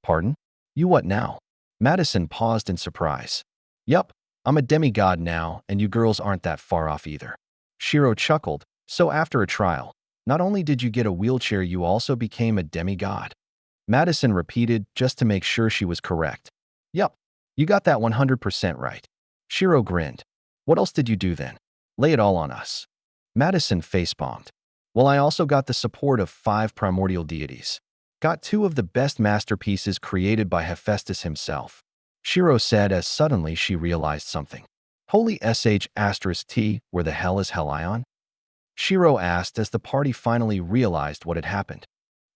Pardon? You what now? Madison paused in surprise. Yup, I'm a demigod now, and you girls aren't that far off either. Shiro chuckled. So after a trial, not only did you get a wheelchair, you also became a demigod. Madison repeated just to make sure she was correct. Yup, you got that 100% right. Shiro grinned. What else did you do then? Lay it all on us. Madison facepalmed. Well, I also got the support of 5 primordial deities. Got 2 of the best masterpieces created by Hephaestus himself. Shiro said as suddenly she realized something. Holy sh*t, where the hell is Helion? Shiro asked as the party finally realized what had happened.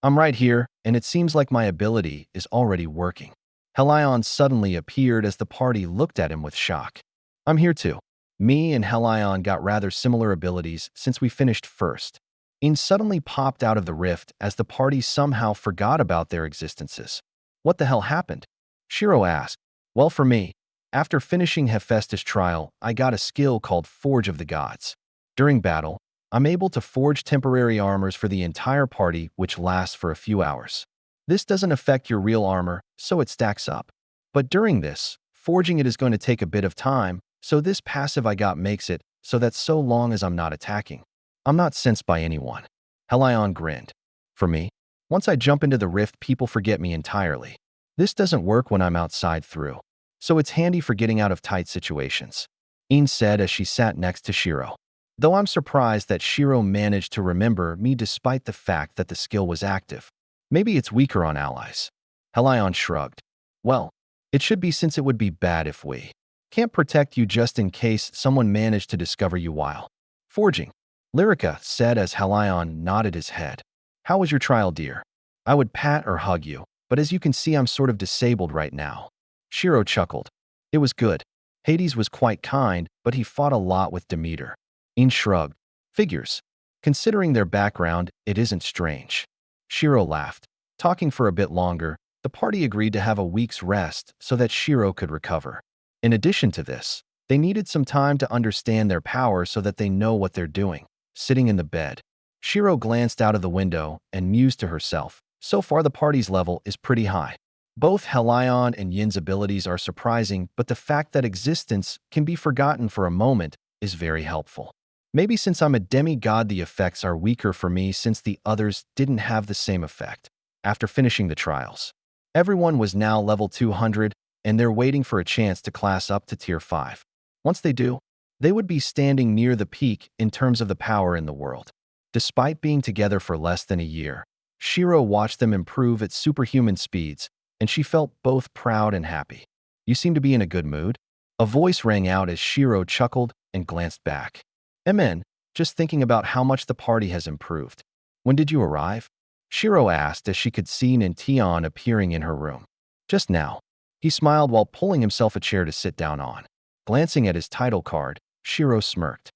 I'm right here, and it seems like my ability is already working. Helion suddenly appeared as the party looked at him with shock. I'm here too. Me and Helion got rather similar abilities since we finished first. In suddenly popped out of the rift as the party somehow forgot about their existences. What the hell happened? Shiro asked. Well, for me, after finishing Hephaestus' trial, I got a skill called Forge of the Gods. During battle, I'm able to forge temporary armors for the entire party, which lasts for a few hours. This doesn't affect your real armor, so it stacks up. But during this, forging it is going to take a bit of time, so this passive I got makes it so that so long as I'm not attacking, I'm not sensed by anyone. Helion grinned. For me, once I jump into the rift, people forget me entirely. This doesn't work when I'm outside through, so it's handy for getting out of tight situations. Een said as she sat next to Shiro. Though I'm surprised that Shiro managed to remember me despite the fact that the skill was active. Maybe it's weaker on allies. Helion shrugged. Well, it should be, since it would be bad if we can't protect you just in case someone managed to discover you while forging. Lyrica said as Helion nodded his head. How was your trial, dear? I would pat or hug you, but as you can see, I'm sort of disabled right now. Shiro chuckled. It was good. Hades was quite kind, but he fought a lot with Demeter. Een shrugged. Figures. Considering their background, it isn't strange. Shiro laughed. Talking for a bit longer, the party agreed to have a week's rest so that Shiro could recover. In addition to this, they needed some time to understand their power so that they know what they're doing. Sitting in the bed, Shiro glanced out of the window and mused to herself. So far the party's level is pretty high. Both Helion and Yin's abilities are surprising, but the fact that existence can be forgotten for a moment is very helpful. Maybe since I'm a demigod, the effects are weaker for me since the others didn't have the same effect. After finishing the trials, everyone was now level 200, and they're waiting for a chance to class up to tier 5. Once they do, they would be standing near the peak in terms of the power in the world. Despite being together for less than a year, Shiro watched them improve at superhuman speeds, and she felt both proud and happy. You seem to be in a good mood. A voice rang out as Shiro chuckled and glanced back. MN, just thinking about how much the party has improved. When did you arrive? Shiro asked as she could see Nantion appearing in her room. Just now. He smiled while pulling himself a chair to sit down on. Glancing at his title card, Shiro smirked.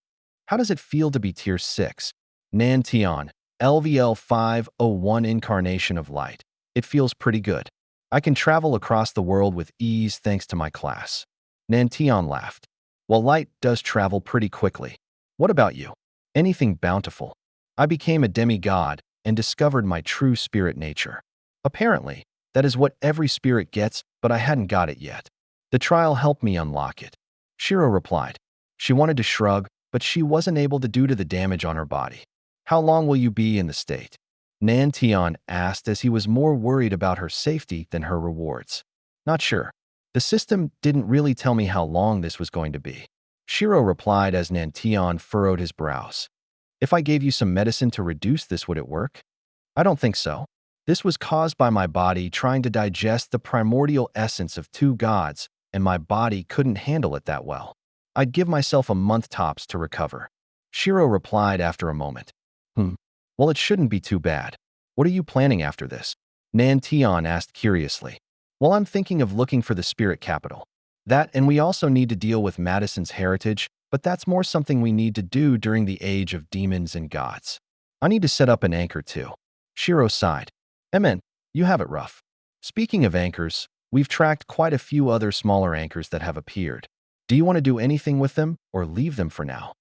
How does it feel to be tier 6? Nantion, LVL 501 Incarnation of Light. It feels pretty good. I can travel across the world with ease thanks to my class. Nantion laughed. Well, light does travel pretty quickly. What about you? Anything bountiful? I became a demigod and discovered my true spirit nature. Apparently, that is what every spirit gets, but I hadn't got it yet. The trial helped me unlock it. Shiro replied. She wanted to shrug, but she wasn't able to due to the damage on her body. How long will you be in the state? Nantion asked as he was more worried about her safety than her rewards. Not sure. The system didn't really tell me how long this was going to be. Shiro replied as Nantion furrowed his brows. If I gave you some medicine to reduce this, would it work? I don't think so. This was caused by my body trying to digest the primordial essence of 2 gods, and my body couldn't handle it that well. I'd give myself a month tops to recover. Shiro replied after a moment. Well, it shouldn't be too bad. What are you planning after this? Nantion asked curiously. Well, I'm thinking of looking for the spirit capital. That, and we also need to deal with Madison's heritage, but that's more something we need to do during the age of demons and gods. I need to set up an anchor too. Shiro sighed. MN, you have it rough. Speaking of anchors, we've tracked quite a few other smaller anchors that have appeared. Do you want to do anything with them or leave them for now?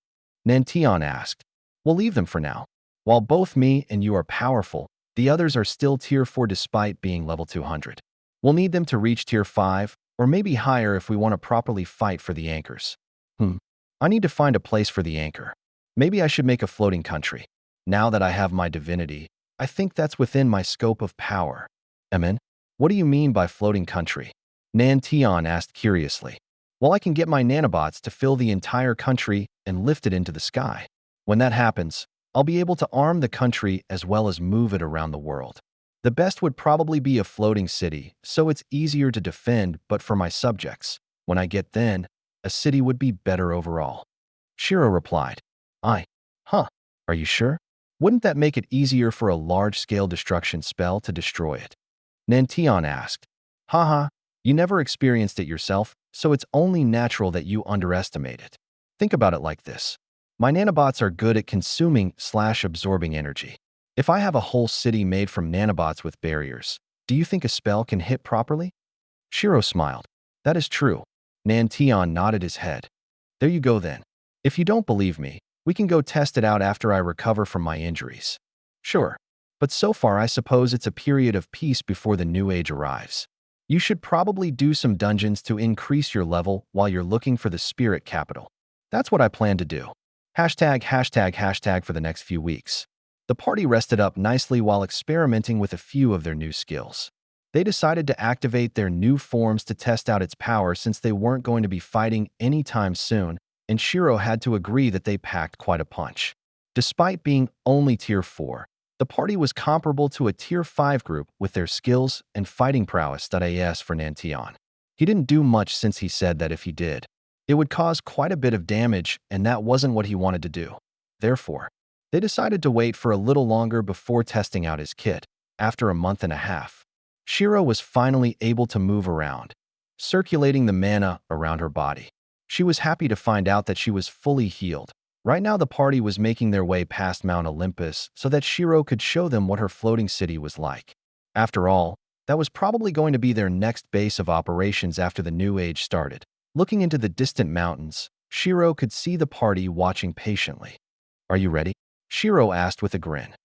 Nantion asked. We'll leave them for now. While both me and you are powerful, the others are still tier 4 despite being level 200. We'll need them to reach tier 5, or maybe higher if we want to properly fight for the anchors. I need to find a place for the anchor. Maybe I should make a floating country. Now that I have my divinity, I think that's within my scope of power. Emin, what do you mean by floating country? Nan Tian asked curiously. Well, I can get my nanobots to fill the entire country and lift it into the sky. When that happens, I'll be able to arm the country as well as move it around the world. The best would probably be a floating city, so it's easier to defend, but for my subjects, when I get then, a city would be better overall. Shiro replied. Are you sure? Wouldn't that make it easier for a large-scale destruction spell to destroy it? Nantian asked. You never experienced it yourself, so it's only natural that you underestimate it. Think about it like this. My nanobots are good at consuming/absorbing energy. If I have a whole city made from nanobots with barriers, do you think a spell can hit properly? Shiro smiled. That is true. Nantian nodded his head. There you go then. If you don't believe me, we can go test it out after I recover from my injuries. Sure. But so far I suppose it's a period of peace before the new age arrives. You should probably do some dungeons to increase your level while you're looking for the spirit capital. That's what I plan to do. #### for the next few weeks. The party rested up nicely while experimenting with a few of their new skills. They decided to activate their new forms to test out its power since they weren't going to be fighting anytime soon, and Shiro had to agree that they packed quite a punch. Despite being only tier 4, the party was comparable to a tier 5 group with their skills and fighting prowess. As for Nantian, he didn't do much since he said that if he did, it would cause quite a bit of damage, and that wasn't what he wanted to do. Therefore, they decided to wait for a little longer before testing out his kit. After a month and a half, Shiro was finally able to move around, circulating the mana around her body. She was happy to find out that she was fully healed. Right now the party was making their way past Mount Olympus so that Shiro could show them what her floating city was like. After all, that was probably going to be their next base of operations after the new age started. Looking into the distant mountains, Shiro could see the party watching patiently. Are you ready? Shiro asked with a grin.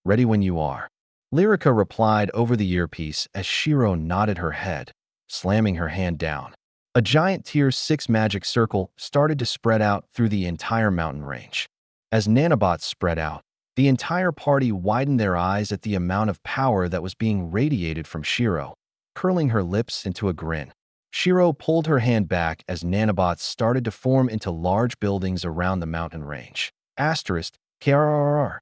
Ready when you are. Lyrica replied over the earpiece as Shiro nodded her head, slamming her hand down. A giant tier 6 magic circle started to spread out through the entire mountain range. As nanobots spread out, the entire party widened their eyes at the amount of power that was being radiated from Shiro, curling her lips into a grin. Shiro pulled her hand back as nanobots started to form into large buildings around the mountain range. *KRRR.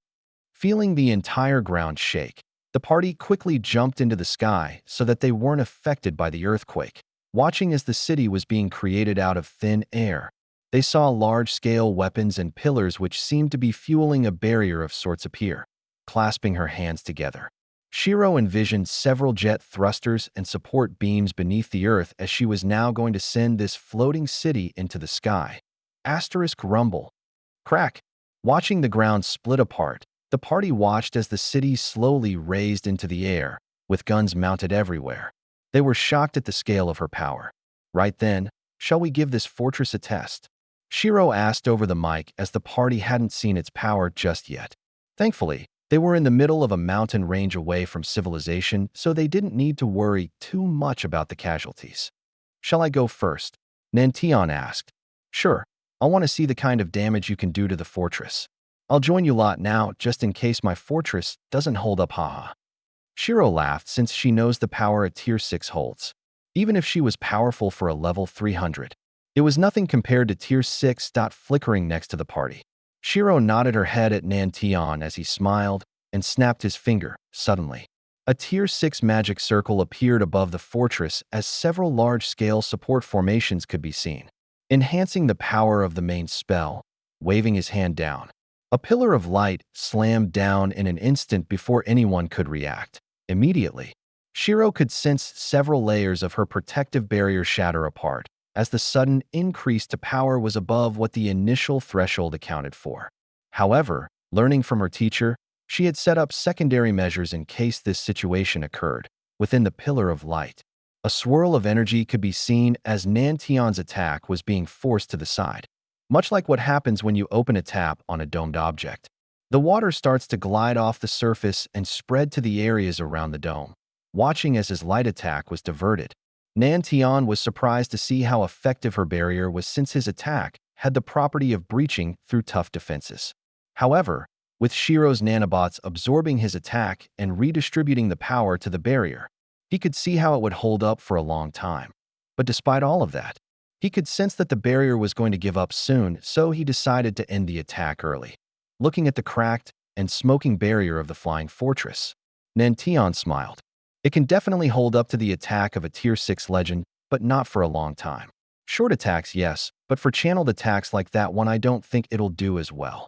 Feeling the entire ground shake, the party quickly jumped into the sky so that they weren't affected by the earthquake. Watching as the city was being created out of thin air, they saw large-scale weapons and pillars which seemed to be fueling a barrier of sorts appear. Clasping her hands together, Shiro envisioned several jet thrusters and support beams beneath the earth as she was now going to send this floating city into the sky. *Rumble. Crack. Watching the ground split apart, the party watched as the city slowly raised into the air, with guns mounted everywhere. They were shocked at the scale of her power. Right then, shall we give this fortress a test? Shiro asked over the mic as the party hadn't seen its power just yet. Thankfully, they were in the middle of a mountain range away from civilization, so they didn't need to worry too much about the casualties. Shall I go first? Nantian asked. Sure, I want to see the kind of damage you can do to the fortress. I'll join you lot now just in case my fortress doesn't hold up. Shiro laughed since she knows the power a tier 6 holds. Even if she was powerful for a level 300, it was nothing compared to tier 6. Flickering next to the party, Shiro nodded her head at Nantian as he smiled and snapped his finger. Suddenly, a tier 6 magic circle appeared above the fortress as several large-scale support formations could be seen, enhancing the power of the main spell. Waving his hand down, a pillar of light slammed down in an instant before anyone could react. Immediately, Shiro could sense several layers of her protective barrier shatter apart, as the sudden increase to power was above what the initial threshold accounted for. However, learning from her teacher, she had set up secondary measures in case this situation occurred. Within the pillar of light, a swirl of energy could be seen as Nantian's attack was being forced to the side. Much like what happens when you open a tap on a domed object, the water starts to glide off the surface and spread to the areas around the dome. Watching as his light attack was diverted, Nan Tian was surprised to see how effective her barrier was since his attack had the property of breaching through tough defenses. However, with Shiro's nanobots absorbing his attack and redistributing the power to the barrier, he could see how it would hold up for a long time. But despite all of that, he could sense that the barrier was going to give up soon, so he decided to end the attack early. Looking at the cracked and smoking barrier of the flying fortress, Nantian smiled. It can definitely hold up to the attack of a Tier 6 legend, but not for a long time. Short attacks, yes, but for channeled attacks like that one I don't think it'll do as well,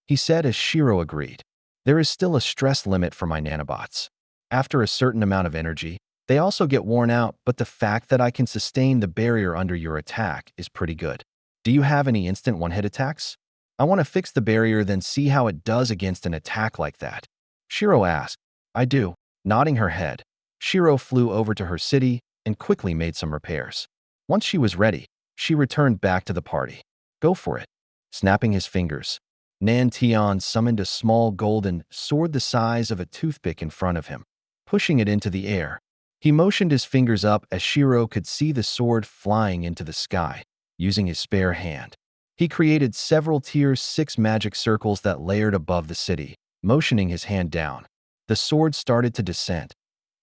he said as Shiro agreed. There is still a stress limit for my nanobots. After a certain amount of energy, they also get worn out, but the fact that I can sustain the barrier under your attack is pretty good. Do you have any instant one-hit attacks? I want to fix the barrier then see how it does against an attack like that, Shiro asked. I do, nodding her head. Shiro flew over to her city and quickly made some repairs. Once she was ready, she returned back to the party. Go for it. Snapping his fingers, Nan Tian summoned a small golden sword the size of a toothpick in front of him. Pushing it into the air, he motioned his fingers up as Shiro could see the sword flying into the sky. Using his spare hand, he created several Tier 6 magic circles that layered above the city. Motioning his hand down, the sword started to descend.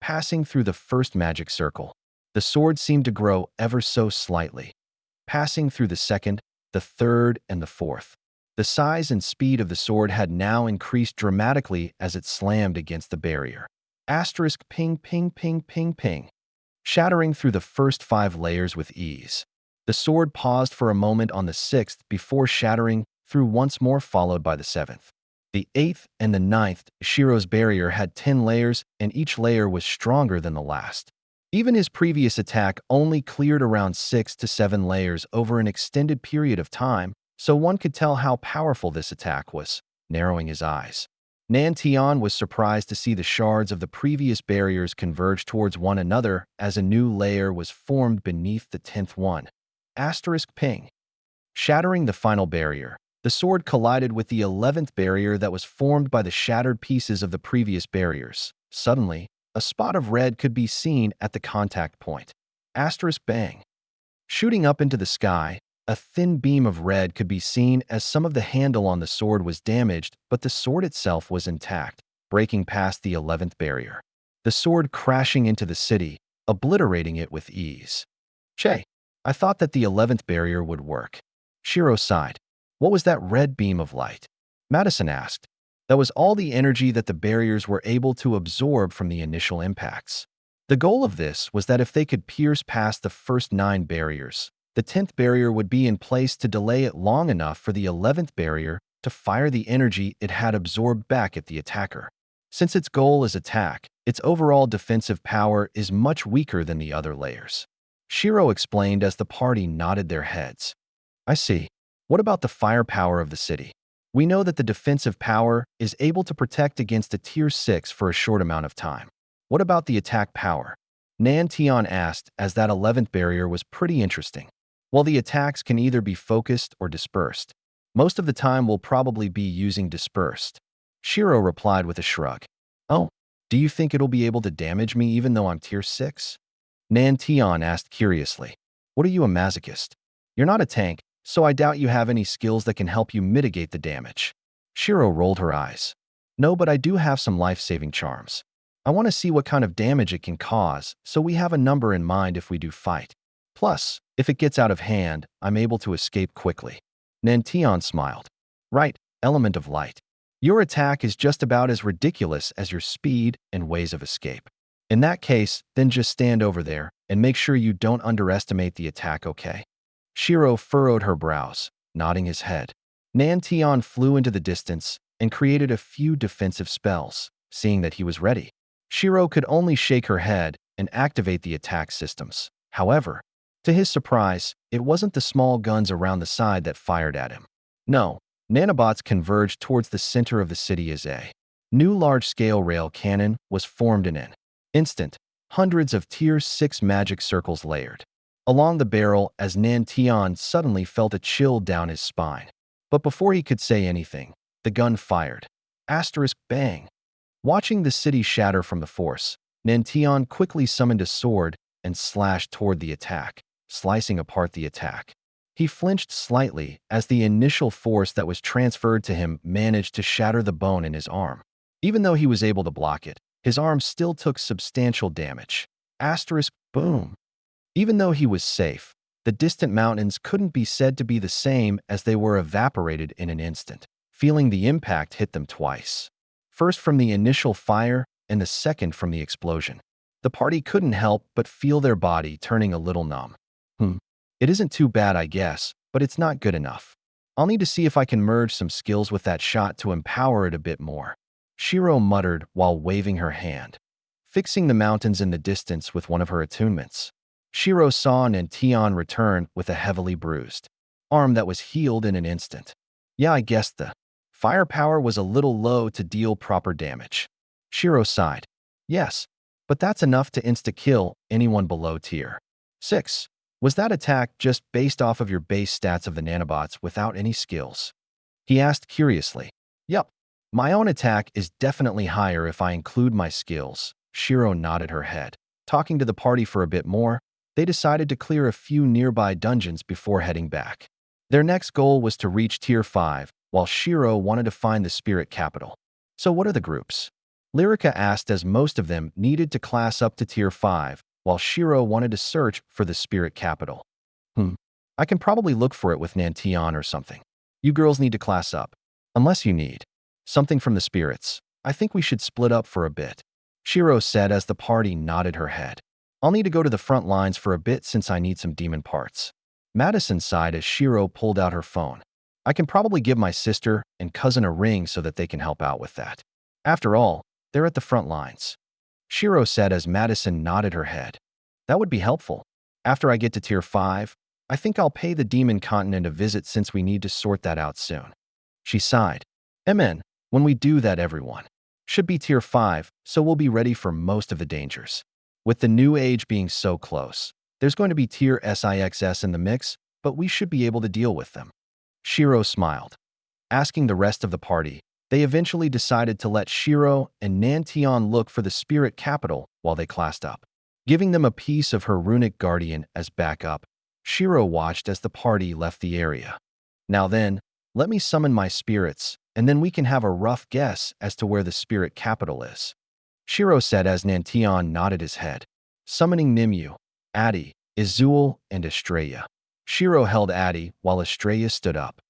Passing through the first magic circle, the sword seemed to grow ever so slightly. Passing through the second, the third, and the fourth, the size and speed of the sword had now increased dramatically as it slammed against the barrier. Asterisk ping ping ping ping ping. Shattering through the first 5 layers with ease. The sword paused for a moment on the 6th before shattering through once more, followed by the 7th. The 8th and the 9th, Shiro's barrier had 10 layers and each layer was stronger than the last. Even his previous attack only cleared around 6 to 7 layers over an extended period of time, so one could tell how powerful this attack was. Narrowing his eyes, Nan Tian was surprised to see the shards of the previous barriers converge towards one another as a new layer was formed beneath the 10th one. Asterisk ping. Shattering the final barrier, the sword collided with the 11th barrier that was formed by the shattered pieces of the previous barriers. Suddenly, a spot of red could be seen at the contact point. Asterisk bang. Shooting up into the sky, a thin beam of red could be seen as some of the handle on the sword was damaged, but the sword itself was intact, breaking past the 11th barrier. The sword crashing into the city, obliterating it with ease. Che, I thought that the 11th barrier would work. Shiro sighed. What was that red beam of light? Madison asked. That was all the energy that the barriers were able to absorb from the initial impacts. The goal of this was that if they could pierce past the first 9 barriers, the 10th barrier would be in place to delay it long enough for the 11th barrier to fire the energy it had absorbed back at the attacker. Since its goal is attack, its overall defensive power is much weaker than the other layers. Shiro explained as the party nodded their heads. I see. What about the firepower of the city? We know that the defensive power is able to protect against a Tier 6 for a short amount of time. What about the attack power? Nan Tian asked as that 11th barrier was pretty interesting. Well, the attacks can either be focused or dispersed. Most of the time we'll probably be using dispersed. Shiro replied with a shrug. Oh, do you think it'll be able to damage me even though I'm Tier 6? Nan Tian asked curiously. What are you, a masochist? You're not a tank, so I doubt you have any skills that can help you mitigate the damage. Shiro rolled her eyes. No, but I do have some life-saving charms. I want to see what kind of damage it can cause, so we have a number in mind if we do fight. Plus, if it gets out of hand, I'm able to escape quickly. Nantian smiled. Right, element of light. Your attack is just about as ridiculous as your speed and ways of escape. In that case, then just stand over there and make sure you don't underestimate the attack, okay? Shiro furrowed her brows, nodding his head. Nantian flew into the distance and created a few defensive spells. Seeing that he was ready, Shiro could only shake her head and activate the attack systems. However, to his surprise, it wasn't the small guns around the side that fired at him. No, nanobots converged towards the center of the city as a new large-scale rail cannon was formed in an instant. Hundreds of Tier 6 magic circles layered along the barrel as Nantian suddenly felt a chill down his spine. But before he could say anything, the gun fired. Asterisk bang. Watching the city shatter from the force, Nantion quickly summoned a sword and slashed toward the attack, slicing apart the attack. He flinched slightly as the initial force that was transferred to him managed to shatter the bone in his arm. Even though he was able to block it, his arm still took substantial damage. Asterisk, boom. Even though he was safe, the distant mountains couldn't be said to be the same as they were evaporated in an instant, feeling the impact hit them twice. First from the initial fire and the second from the explosion. The party couldn't help but feel their body turning a little numb. It isn't too bad, I guess, but it's not good enough. I'll need to see if I can merge some skills with that shot to empower it a bit more. Shiro muttered while waving her hand, fixing the mountains in the distance with one of her attunements. Shiro saw Nantion return with a heavily bruised arm that was healed in an instant. Yeah, I guessed the firepower was a little low to deal proper damage. Shiro sighed. Yes, but that's enough to insta-kill anyone below tier 6. Was that attack just based off of your base stats of the nanobots without any skills? He asked curiously. Yup. My own attack is definitely higher if I include my skills. Shiro nodded her head. Talking to the party for a bit more, they decided to clear a few nearby dungeons before heading back. Their next goal was to reach Tier 5, while Shiro wanted to find the spirit capital. So what are the groups? Lyrica asked, as most of them needed to class up to Tier 5, while Shiro wanted to search for the spirit capital. I can probably look for it with Nantion or something. You girls need to class up. Unless you need something from the spirits, I think we should split up for a bit. Shiro said as the party nodded her head. I'll need to go to the front lines for a bit since I need some demon parts. Madison sighed as Shiro pulled out her phone. I can probably give my sister and cousin a ring so that they can help out with that. After all, they're at the front lines. Shiro said as Madison nodded her head. That would be helpful. After I get to Tier 5, I think I'll pay the demon continent a visit since we need to sort that out soon. She sighed. Amen. When we do that, everyone should be Tier 5, so we'll be ready for most of the dangers. With the new age being so close, there's going to be Tier SIXS in the mix, but we should be able to deal with them. Shiro smiled. Asking the rest of the party, they eventually decided to let Shiro and Nantion look for the spirit capital while they classed up. Giving them a piece of her runic guardian as backup, Shiro watched as the party left the area. Now then, let me summon my spirits, and then we can have a rough guess as to where the spirit capital is. Shiro said as Nantion nodded his head, summoning Nimue, Adi, Izul, and Estrella. Shiro held Adi while Estrella stood up.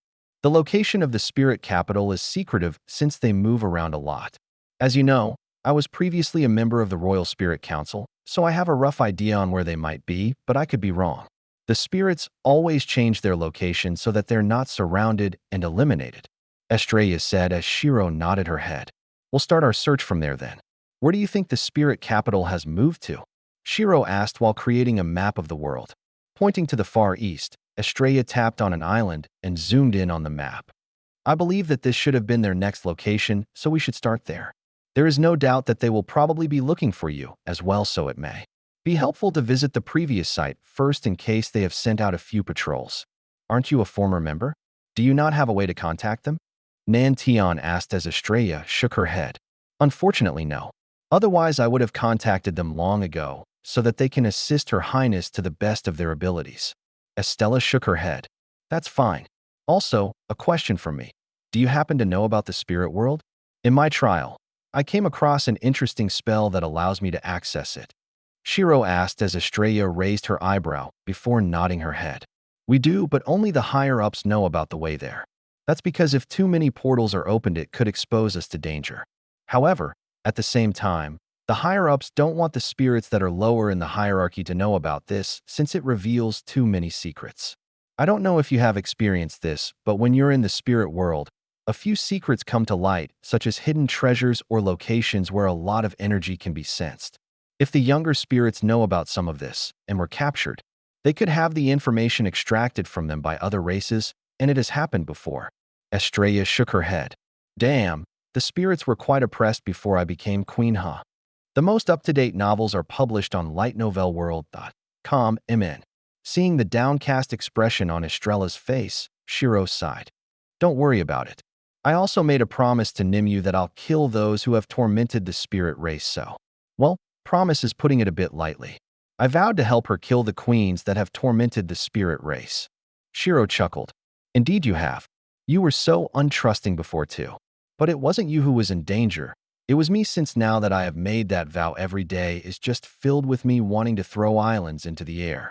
The location of the spirit capital is secretive since they move around a lot. As you know, I was previously a member of the Royal Spirit Council, so I have a rough idea on where they might be, but I could be wrong. The spirits always change their location so that they're not surrounded and eliminated. Estrella said as Shiro nodded her head. We'll start our search from there then. Where do you think the spirit capital has moved to? Shiro asked while creating a map of the world. Pointing to the far east, Estrella tapped on an island and zoomed in on the map. I believe that this should have been their next location, so we should start there. There is no doubt that they will probably be looking for you as well, so it may be helpful to visit the previous site first in case they have sent out a few patrols. Aren't you a former member? Do you not have a way to contact them? Nantion asked as Estrella shook her head. Unfortunately, no. Otherwise, I would have contacted them long ago so that they can assist Her Highness to the best of their abilities. Estella shook her head. That's fine. Also, a question from me. Do you happen to know about the spirit world? In my trial, I came across an interesting spell that allows me to access it. Shiro asked as Estrella raised her eyebrow before nodding her head. We do, but only the higher-ups know about the way there. That's because if too many portals are opened, it could expose us to danger. However, at the same time, the higher-ups don't want the spirits that are lower in the hierarchy to know about this since it reveals too many secrets. I don't know if you have experienced this, but when you're in the spirit world, a few secrets come to light, such as hidden treasures or locations where a lot of energy can be sensed. If the younger spirits know about some of this and were captured, they could have the information extracted from them by other races, and it has happened before. Estrella shook her head. Damn, the spirits were quite oppressed before I became Queen, huh? The most up-to-date novels are published on lightnovelworld.com. Mn. Seeing the downcast expression on Estrella's face, Shiro sighed. Don't worry about it. I also made a promise to Nimue that I'll kill those who have tormented the spirit race, so. Well, Promise is putting it a bit lightly. I vowed to help her kill the queens that have tormented the spirit race. Shiro chuckled. Indeed you have. You were so untrusting before too. But it wasn't you who was in danger. It was me, since now that I have made that vow, every day is just filled with me wanting to throw islands into the air.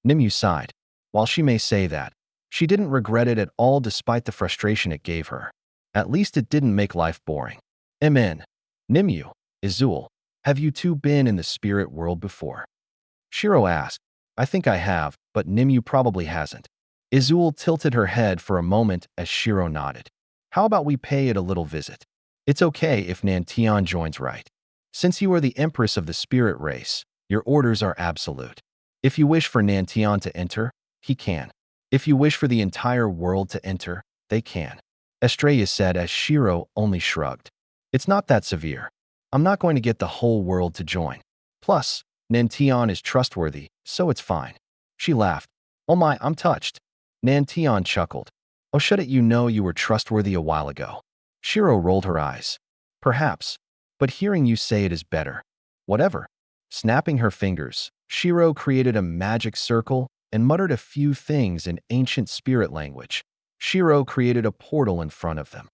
Nimue sighed. While she may say that, she didn't regret it at all despite the frustration it gave her. At least it didn't make life boring. Mn. Nimue, Izul, have you two been in the spirit world before? Shiro asked. I think I have, but Nimue probably hasn't. Izul tilted her head for a moment as Shiro nodded. How about we pay it a little visit? It's okay if Nantian joins, right? Since you are the empress of the spirit race, your orders are absolute. If you wish for Nantian to enter, he can. If you wish for the entire world to enter, they can. Estrella said as Shiro only shrugged. It's not that severe. I'm not going to get the whole world to join. Plus, Nantian is trustworthy, so it's fine. She laughed. Oh my, I'm touched. Nantian chuckled. Oh, shouldn't you know you were trustworthy a while ago? Shiro rolled her eyes. Perhaps, but hearing you say it is better. Whatever. Snapping her fingers, Shiro created a magic circle and muttered a few things in ancient spirit language. Shiro created a portal in front of them.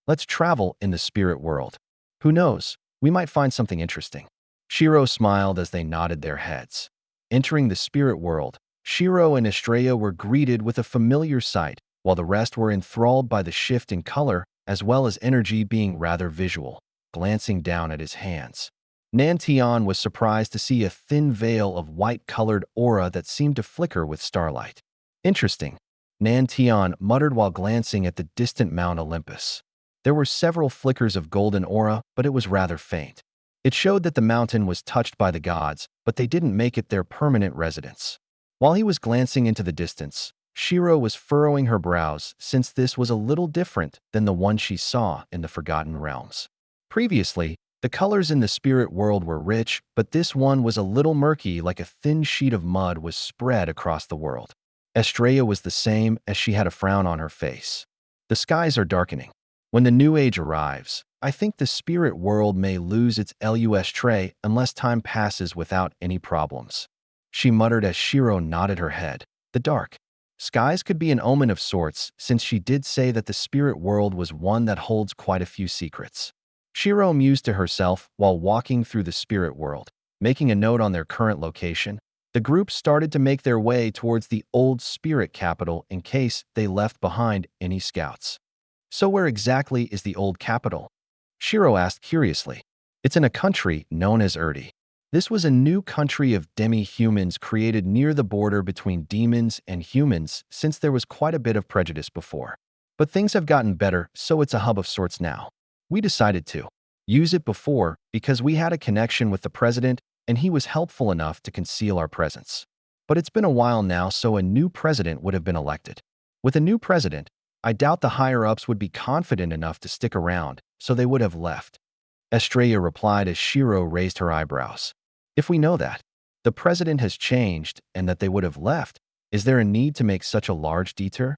Let's travel in the spirit world. Who knows, we might find something interesting. Shiro smiled as they nodded their heads. Entering the spirit world, Shiro and Estrella were greeted with a familiar sight, while the rest were enthralled by the shift in color as well as energy being rather visual, glancing down at his hands. Nantian was surprised to see a thin veil of white-colored aura that seemed to flicker with starlight. Interesting, Nantian muttered while glancing at the distant Mount Olympus. There were several flickers of golden aura, but it was rather faint. It showed that the mountain was touched by the gods, but they didn't make it their permanent residence. While he was glancing into the distance, Shiro was furrowing her brows since this was a little different than the one she saw in the Forgotten Realms. Previously, the colors in the spirit world were rich, but this one was a little murky, like a thin sheet of mud was spread across the world. Estrella was the same, as she had a frown on her face. The skies are darkening. When the new age arrives, I think the spirit world may lose its lustre unless time passes without any problems. She muttered as Shiro nodded her head. The dark skies could be an omen of sorts, since she did say that the spirit world was one that holds quite a few secrets. Shiro mused to herself while walking through the spirit world. Making a note on their current location, the group started to make their way towards the old spirit capital in case they left behind any scouts. So where exactly is the old capital? Shiro asked curiously. It's in a country known as Urdi. This was a new country of demi-humans created near the border between demons and humans, since there was quite a bit of prejudice before. But things have gotten better, so it's a hub of sorts now. We decided to use it before because we had a connection with the president and he was helpful enough to conceal our presence. But it's been a while now, so a new president would have been elected. With a new president, I doubt the higher-ups would be confident enough to stick around, so they would have left. Estrella replied as Shiro raised her eyebrows. If we know that the president has changed and that they would have left, is there a need to make such a large detour?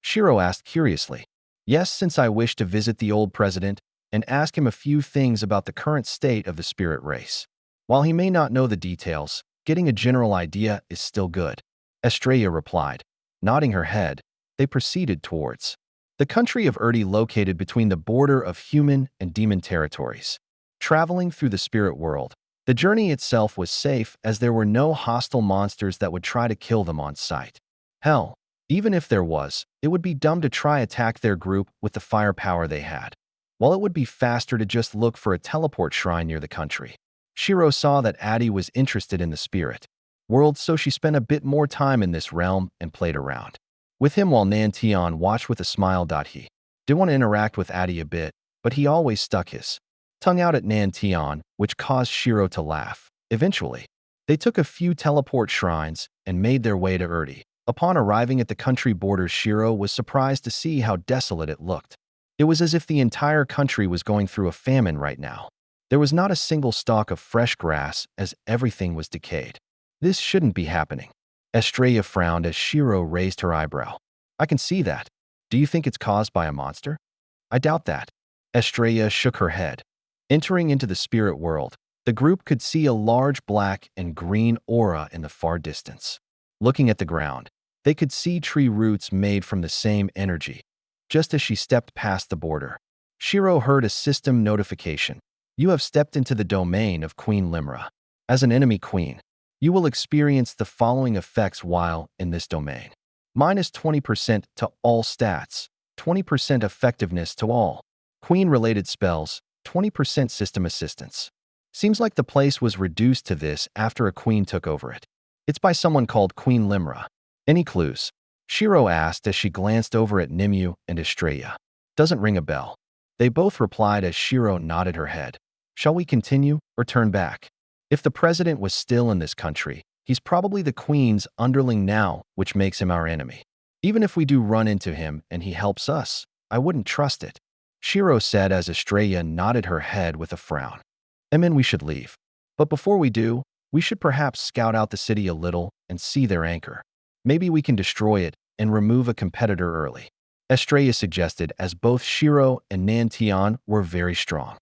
Shiro asked curiously. Yes, since I wish to visit the old president and ask him a few things about the current state of the spirit race. While he may not know the details, getting a general idea is still good. Estrella replied. Nodding her head, they proceeded towards the country of Urdi, located between the border of human and demon territories. Traveling through the spirit world, the journey itself was safe as there were no hostile monsters that would try to kill them on sight. Hell, even if there was, it would be dumb to try attack their group with the firepower they had. While it would be faster to just look for a teleport shrine near the country, Shiro saw that Addie was interested in the spirit world, so she spent a bit more time in this realm and played around with him while Nantian watched with a smile. He did want to interact with Addie a bit, but he always stuck his tongue out at Nantian, which caused Shiro to laugh. Eventually, they took a few teleport shrines and made their way to Urdi. Upon arriving at the country borders, Shiro was surprised to see how desolate it looked. It was as if the entire country was going through a famine right now. There was not a single stalk of fresh grass, as everything was decayed. This shouldn't be happening. Estrella frowned as Shiro raised her eyebrow. I can see that. Do you think it's caused by a monster? I doubt that. Estrella shook her head. Entering into the spirit world, The group could see a large black and green aura in the far distance. Looking at the ground, they could see tree roots made from the same energy. Just as she stepped past the border, Shiro heard a system notification. You have stepped into the domain of Queen Limra. As an enemy queen, you will experience the following effects while in this domain. Minus 20% to all stats, 20% effectiveness to all queen-related spells, 20% system assistance. Seems like the place was reduced to this after a queen took over it. It's by someone called Queen Limra. Any clues? Shiro asked as she glanced over at Nimue and Estrella. Doesn't ring a bell. They both replied as Shiro nodded her head. Shall we continue or turn back? If the president was still in this country, he's probably the queen's underling now, which makes him our enemy. Even if we do run into him and he helps us, I wouldn't trust it, Shiro said as Estrella nodded her head with a frown. I mean, we should leave. But before we do, we should perhaps scout out the city a little and see their anchor. Maybe we can destroy it and remove a competitor early, Estrella suggested as both Shiro and Nantian were very strong.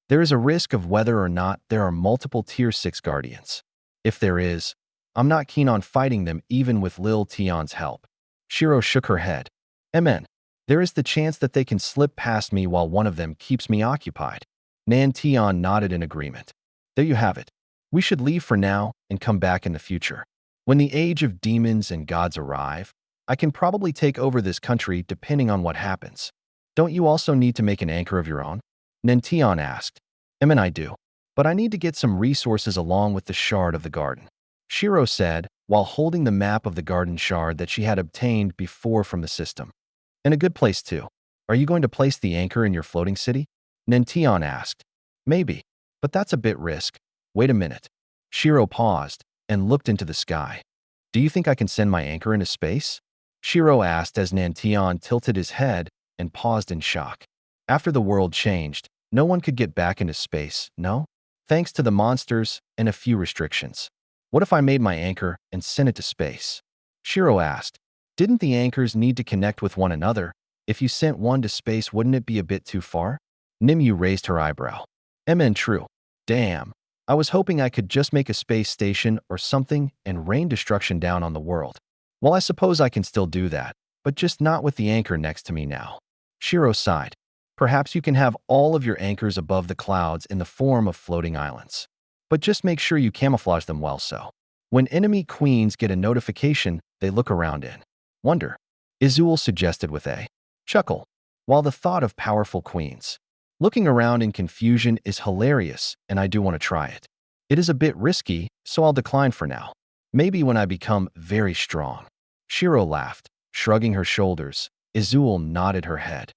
There is a risk of whether or not there are multiple Tier 6 guardians. If there is, I'm not keen on fighting them even with Lil Tion's help. Shiro shook her head. Amen. There is the chance that they can slip past me while one of them keeps me occupied. Nantian nodded in agreement. There you have it. We should leave for now and come back in the future. When the age of demons and gods arrive, I can probably take over this country depending on what happens. Don't you also need to make an anchor of your own? Nantian asked. I do. But I need to get some resources along with the shard of the garden, Shiro said while holding the map of the garden shard that she had obtained before from the system. And a good place too. Are you going to place the anchor in your floating city? Nantian asked. Maybe, but that's a bit risk. Wait a minute. Shiro paused and looked into the sky. Do you think I can send my anchor into space? Shiro asked as Nantian tilted his head and paused in shock. After the world changed, no one could get back into space, no? Thanks to the monsters and a few restrictions. What if I made my anchor and sent it to space? Shiro asked. Didn't the anchors need to connect with one another? If you sent one to space, wouldn't it be a bit too far? Nimue raised her eyebrow. True. Damn. I was hoping I could just make a space station or something and rain destruction down on the world. Well, I suppose I can still do that, but just not with the anchor next to me now. Shiro sighed. Perhaps you can have all of your anchors above the clouds in the form of floating islands. But just make sure you camouflage them well so. When enemy queens get a notification, they look around in wonder, Izul suggested with a chuckle. While the thought of powerful queens looking around in confusion is hilarious and I do want to try it. It is a bit risky, so I'll decline for now. Maybe when I become very strong. Shiro laughed, shrugging her shoulders. Izul nodded her head.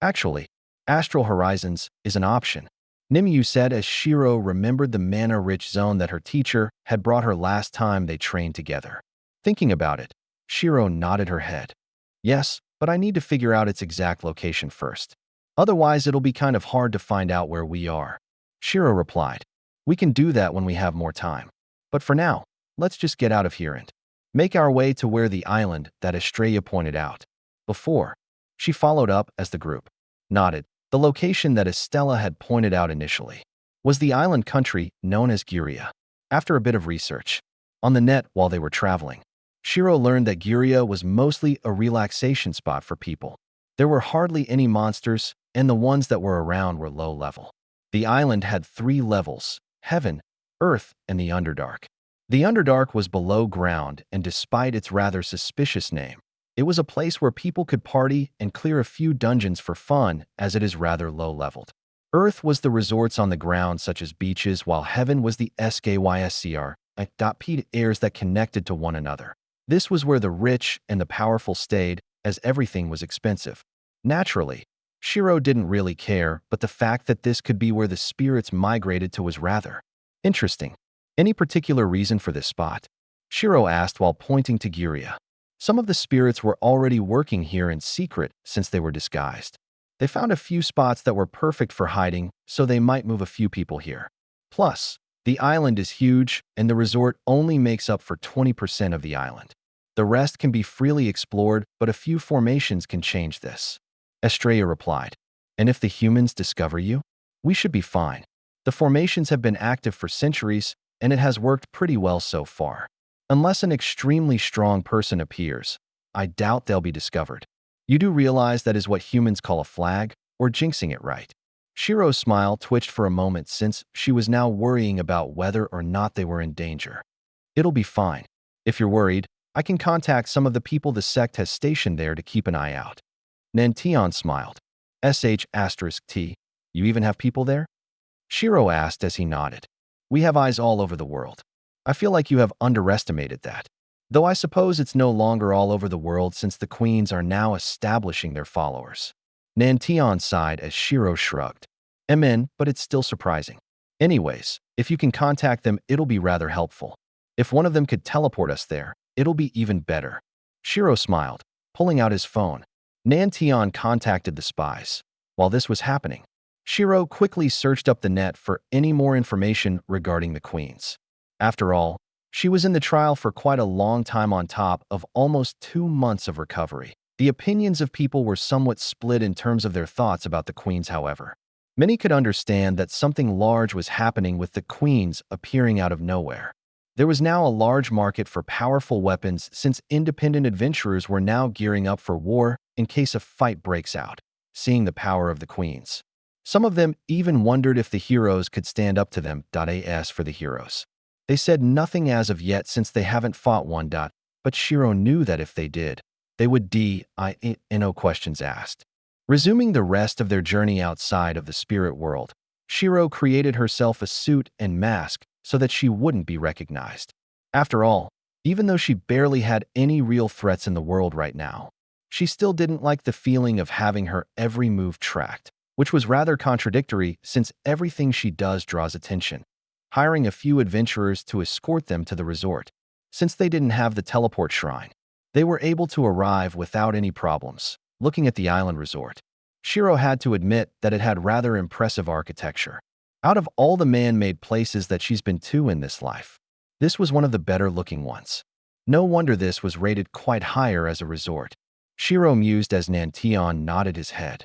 Actually, Astral Horizons is an option, Nimue said as Shiro remembered the mana-rich zone that her teacher had brought her last time they trained together. Thinking about it, Shiro nodded her head. Yes, but I need to figure out its exact location first. Otherwise, it'll be kind of hard to find out where we are. Shiro replied. We can do that when we have more time. But for now, let's just get out of here and make our way to where the island that Estrella pointed out. Before, she followed up as the group nodded. The location that Estella had pointed out initially was the island country known as Guria. After a bit of research on the net while they were traveling, Shiro learned that Guria was mostly a relaxation spot for people. There were hardly any monsters, and the ones that were around were low level. The island had 3 levels: Heaven, Earth, and the Underdark. The Underdark was below ground, and despite its rather suspicious name, it was a place where people could party and clear a few dungeons for fun, as it is rather low-leveled. Earth was the resorts on the ground such as beaches, while Heaven was the skyscr airs that connected to one another. This was where the rich and the powerful stayed, as everything was expensive. Naturally, Shiro didn't really care, but the fact that this could be where the spirits migrated to was rather interesting. Any particular reason for this spot? Shiro asked while pointing to Guria. Some of the spirits were already working here in secret since they were disguised. They found a few spots that were perfect for hiding, so they might move a few people here. Plus, the island is huge, and the resort only makes up for 20% of the island. The rest can be freely explored, but a few formations can change this. Estrella replied. And if the humans discover you? We should be fine. The formations have been active for centuries, and it has worked pretty well so far. Unless an extremely strong person appears, I doubt they'll be discovered. You do realize that is what humans call a flag, or jinxing it, right? Shiro's smile twitched for a moment since she was now worrying about whether or not they were in danger. It'll be fine. If you're worried, I can contact some of the people the sect has stationed there to keep an eye out. Nantian smiled. *T. You even have people there? Shiro asked as he nodded. We have eyes all over the world. I feel like you have underestimated that. Though I suppose it's no longer all over the world since the queens are now establishing their followers. Nantian sighed as Shiro shrugged. But it's still surprising. Anyways, if you can contact them, it'll be rather helpful. If one of them could teleport us there, it'll be even better. Shiro smiled, pulling out his phone. Nantian contacted the spies. While this was happening, Shiro quickly searched up the net for any more information regarding the queens. After all, she was in the trial for quite a long time on top of almost 2 months of recovery. The opinions of people were somewhat split in terms of their thoughts about the queens, however. Many could understand that something large was happening with the queens appearing out of nowhere. There was now a large market for powerful weapons since independent adventurers were now gearing up for war in case a fight breaks out, seeing the power of the queens. Some of them even wondered if the heroes could stand up to them. As for the heroes, they said nothing as of yet since they haven't fought one. But Shiro knew that if they did, they would no questions asked. Resuming the rest of their journey outside of the spirit world, Shiro created herself a suit and mask so that she wouldn't be recognized. After all, even though she barely had any real threats in the world right now, she still didn't like the feeling of having her every move tracked, which was rather contradictory since everything she does draws attention. Hiring a few adventurers to escort them to the resort. Since they didn't have the teleport shrine, they were able to arrive without any problems. Looking at the island resort, Shiro had to admit that it had rather impressive architecture. Out of all the man-made places that she's been to in this life, this was one of the better-looking ones. No wonder this was rated quite higher as a resort. Shiro mused as Nantian nodded his head.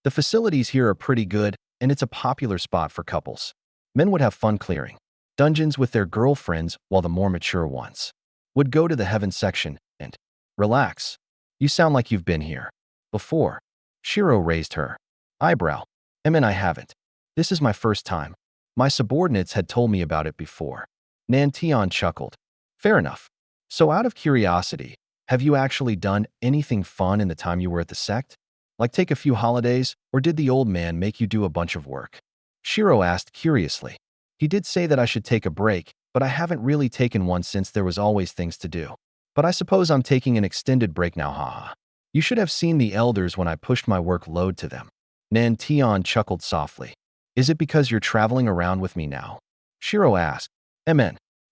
The facilities here are pretty good, and it's a popular spot for couples. Men would have fun clearing dungeons with their girlfriends, while the more mature ones would go to the heaven section and relax. You sound like you've been here before. Shiro raised her eyebrow. I haven't. This is my first time. My subordinates had told me about it before. Nantian chuckled. Fair enough. So out of curiosity, have you actually done anything fun in the time you were at the sect? Like take a few holidays, or did the old man make you do a bunch of work? Shiro asked curiously. He did say that I should take a break, but I haven't really taken one since there was always things to do. But I suppose I'm taking an extended break now, haha. You should have seen the elders when I pushed my workload to them. Nantian chuckled softly. Is it because you're traveling around with me now? Shiro asked.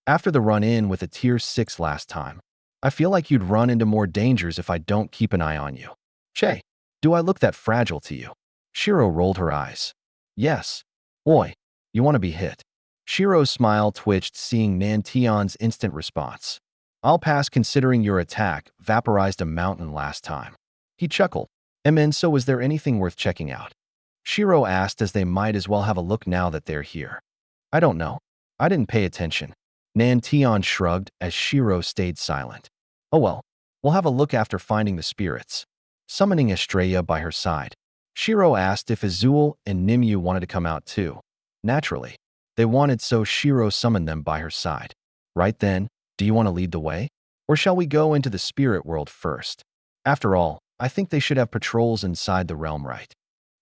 After the run-in with a tier 6 last time, I feel like you'd run into more dangers if I don't keep an eye on you. Che, do I look that fragile to you? Shiro rolled her eyes. Yes. Oi, you want to be hit? Shiro's smile twitched seeing Nantian's instant response. I'll pass considering your attack vaporized a mountain last time. He chuckled. So is there anything worth checking out? Shiro asked as they might as well have a look now that they're here. I don't know. I didn't pay attention. Nantian shrugged as Shiro stayed silent. Oh well, we'll have a look after finding the spirits. Summoning Estrella by her side, Shiro asked if Azul and Nimue wanted to come out too. Naturally, they wanted, so Shiro summoned them by her side. Right then, do you want to lead the way? Or shall we go into the spirit world first? After all, I think they should have patrols inside the realm, right?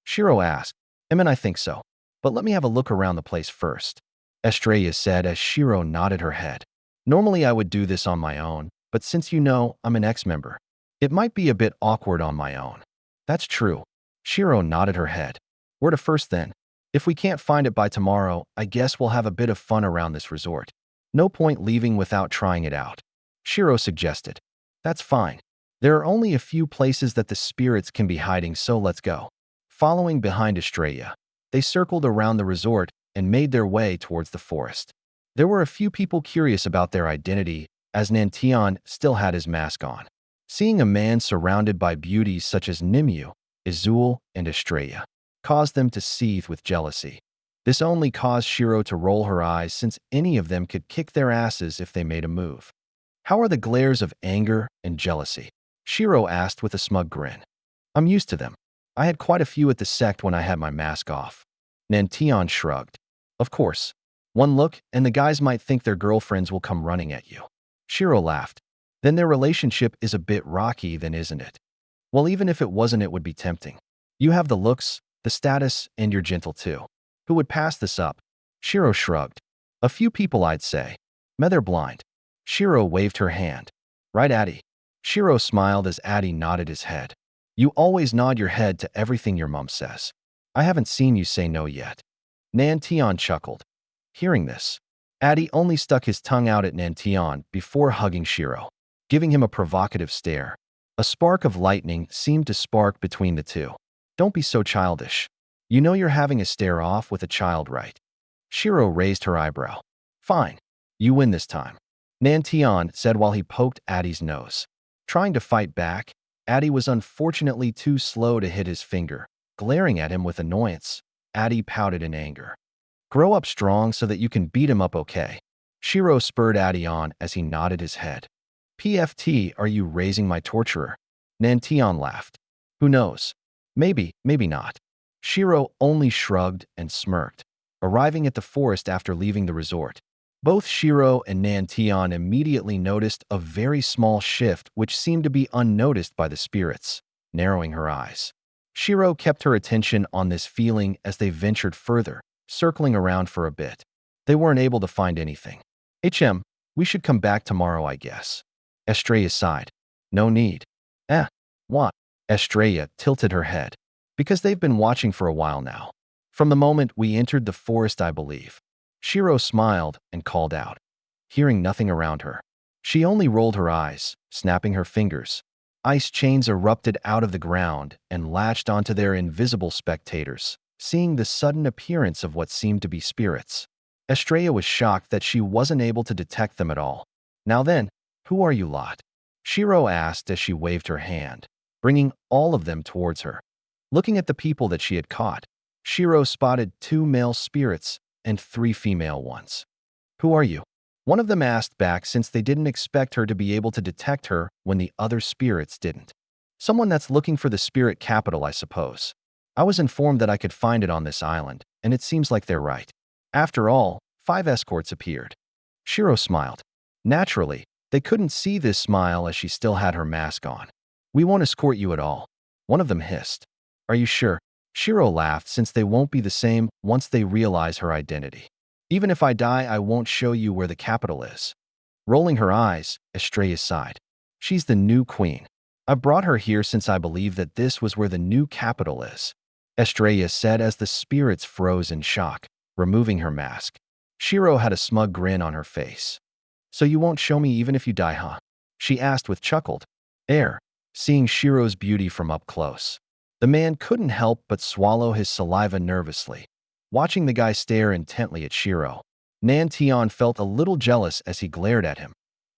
Shiro asked. I think so. But let me have a look around the place first. Estrella said as Shiro nodded her head. Normally I would do this on my own, but since you know I'm an ex-member, it might be a bit awkward on my own. That's true. Shiro nodded her head. Where to first then? If we can't find it by tomorrow, I guess we'll have a bit of fun around this resort. No point leaving without trying it out. Shiro suggested. That's fine. There are only a few places that the spirits can be hiding, so let's go. Following behind Estrella, they circled around the resort and made their way towards the forest. There were a few people curious about their identity, as Nantian still had his mask on. Seeing a man surrounded by beauties such as Nimue, Azul, and Estrella caused them to seethe with jealousy. This only caused Shiro to roll her eyes since any of them could kick their asses if they made a move. How are the glares of anger and jealousy? Shiro asked with a smug grin. I'm used to them. I had quite a few at the sect when I had my mask off. Nantion shrugged. Of course. One look, and the guys might think their girlfriends will come running at you. Shiro laughed. Then their relationship is a bit rocky then, isn't it? Well, even if it wasn't, it would be tempting. You have the looks, the status, and you're gentle too. Who would pass this up? Shiro shrugged. A few people, I'd say. They're blind. Shiro waved her hand. Right, Addie? Shiro smiled as Addie nodded his head. You always nod your head to everything your mom says. I haven't seen you say no yet. Nantion chuckled. Hearing this, Addie only stuck his tongue out at Nantion before hugging Shiro, giving him a provocative stare. A spark of lightning seemed to spark between the two. Don't be so childish. You know you're having a stare-off with a child, right? Shiro raised her eyebrow. Fine. You win this time. Nantion said while he poked Addie's nose. Trying to fight back, Addie was unfortunately too slow to hit his finger. Glaring at him with annoyance, Addie pouted in anger. Grow up strong so that you can beat him up, okay? Shiro spurred Addie on as he nodded his head. PFT, are you raising my torturer? Nantion laughed. Who knows? Maybe, maybe not. Shiro only shrugged and smirked, arriving at the forest after leaving the resort. Both Shiro and Nantion immediately noticed a very small shift which seemed to be unnoticed by the spirits, narrowing her eyes. Shiro kept her attention on this feeling as they ventured further, circling around for a bit. They weren't able to find anything. We should come back tomorrow, I guess. Estrella sighed. No need. What? Estrella tilted her head. Because they've been watching for a while now. From the moment we entered the forest, I believe. Shiro smiled and called out. Hearing nothing around her, she only rolled her eyes, snapping her fingers. Ice chains erupted out of the ground and latched onto their invisible spectators, seeing the sudden appearance of what seemed to be spirits. Estrella was shocked that she wasn't able to detect them at all. Now then, who are you lot? Shiro asked as she waved her hand, bringing all of them towards her. Looking at the people that she had caught, Shiro spotted 2 male spirits and 3 female ones. Who are you? One of them asked back since they didn't expect her to be able to detect her when the other spirits didn't. Someone that's looking for the spirit capital, I suppose. I was informed that I could find it on this island, and it seems like they're right. After all, 5 escorts appeared. Shiro smiled. Naturally, they couldn't see this smile as she still had her mask on. We won't escort you at all. One of them hissed. Are you sure? Shiro laughed since they won't be the same once they realize her identity. Even if I die, I won't show you where the capital is. Rolling her eyes, Estrella sighed. She's the new queen. I brought her here since I believe that this was where the new capital is. Estrella said as the spirits froze in shock, removing her mask. Shiro had a smug grin on her face. So you won't show me even if you die, huh? She asked with chuckled air, seeing Shiro's beauty from up close. The man couldn't help but swallow his saliva nervously, watching the guy stare intently at Shiro. Nantion felt a little jealous as he glared at him.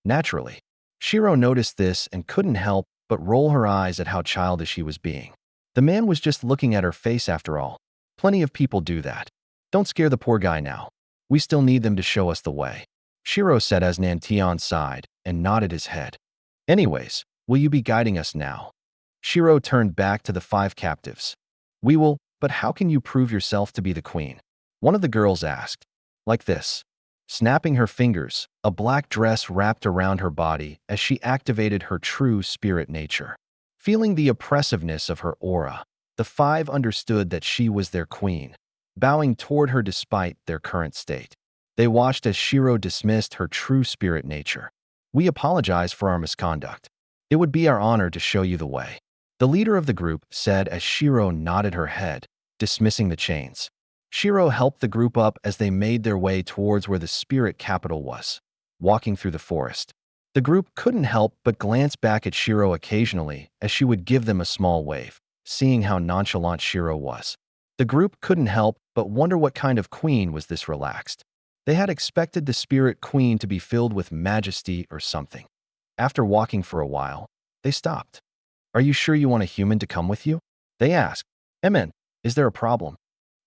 Naturally, Shiro noticed this and couldn't help but roll her eyes at how childish he was being. The man was just looking at her face after all. Plenty of people do that. Don't scare the poor guy now. We still need them to show us the way. Shiro said as Nantion sighed and nodded his head. Anyways, will you be guiding us now? Shiro turned back to the 5 captives. We will, but how can you prove yourself to be the queen? One of the girls asked. Like this. Snapping her fingers, a black dress wrapped around her body as she activated her true spirit nature. Feeling the oppressiveness of her aura, the 5 understood that she was their queen, bowing toward her despite their current state. They watched as Shiro dismissed her true spirit nature. We apologize for our misconduct. It would be our honor to show you the way. The leader of the group said as Shiro nodded her head, dismissing the chains. Shiro helped the group up as they made their way towards where the spirit capital was, walking through the forest. The group couldn't help but glance back at Shiro occasionally as she would give them a small wave, seeing how nonchalant Shiro was. The group couldn't help but wonder what kind of queen was this relaxed. They had expected the spirit queen to be filled with majesty or something. After walking for a while, they stopped. Are you sure you want a human to come with you? They asked. Is there a problem?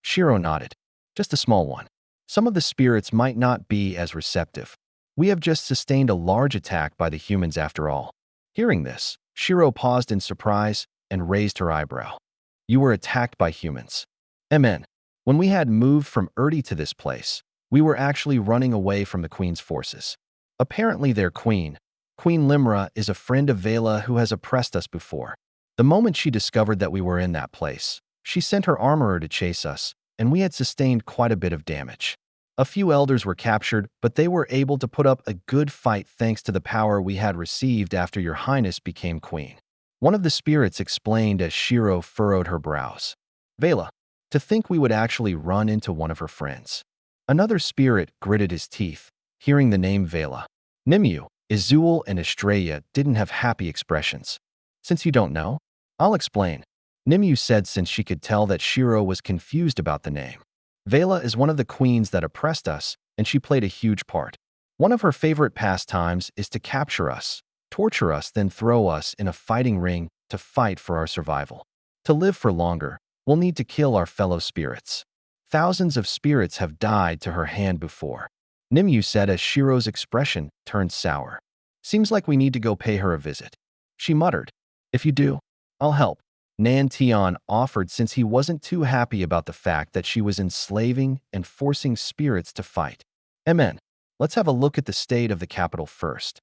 Shiro nodded. Just a small one. Some of the spirits might not be as receptive. We have just sustained a large attack by the humans after all. Hearing this, Shiro paused in surprise and raised her eyebrow. You were attacked by humans. MN. When we had moved from Urdi to this place, we were actually running away from the Queen's forces. Apparently their queen, Queen Limra, is a friend of Vela who has oppressed us before. The moment she discovered that we were in that place, she sent her armorer to chase us, and we had sustained quite a bit of damage. A few elders were captured, but they were able to put up a good fight thanks to the power we had received after your highness became queen. One of the spirits explained as Shiro furrowed her brows. Vela, to think we would actually run into one of her friends. Another spirit gritted his teeth, hearing the name Vela. Nimue, Izul, and Estrella didn't have happy expressions. Since you don't know, I'll explain. Nimue said since she could tell that Shiro was confused about the name. Vela is one of the queens that oppressed us, and she played a huge part. One of her favorite pastimes is to capture us, torture us, then throw us in a fighting ring to fight for our survival. To live for longer, we'll need to kill our fellow spirits. Thousands of spirits have died to her hand before. Nimue said as Shiro's expression turned sour. Seems like we need to go pay her a visit. She muttered. If you do, I'll help. Nan Tian offered since he wasn't too happy about the fact that she was enslaving and forcing spirits to fight. MN, let's have a look at the state of the capital first.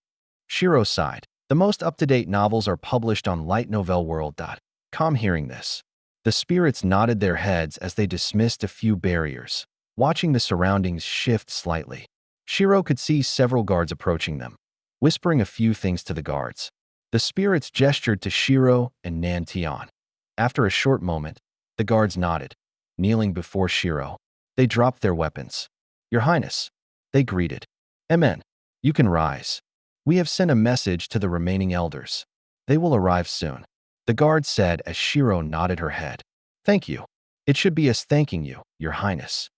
Shiro sighed. The most up-to-date novels are published on lightnovelworld.com. Hearing this, the spirits nodded their heads as they dismissed a few barriers, watching the surroundings shift slightly. Shiro could see several guards approaching them, whispering a few things to the guards. The spirits gestured to Shiro and Nan Tian. After a short moment, the guards nodded, kneeling before Shiro. They dropped their weapons. Your Highness, they greeted. MN, you can rise. We have sent a message to the remaining elders. They will arrive soon. The guard said as Shiro nodded her head. Thank you. It should be us thanking you, Your Highness.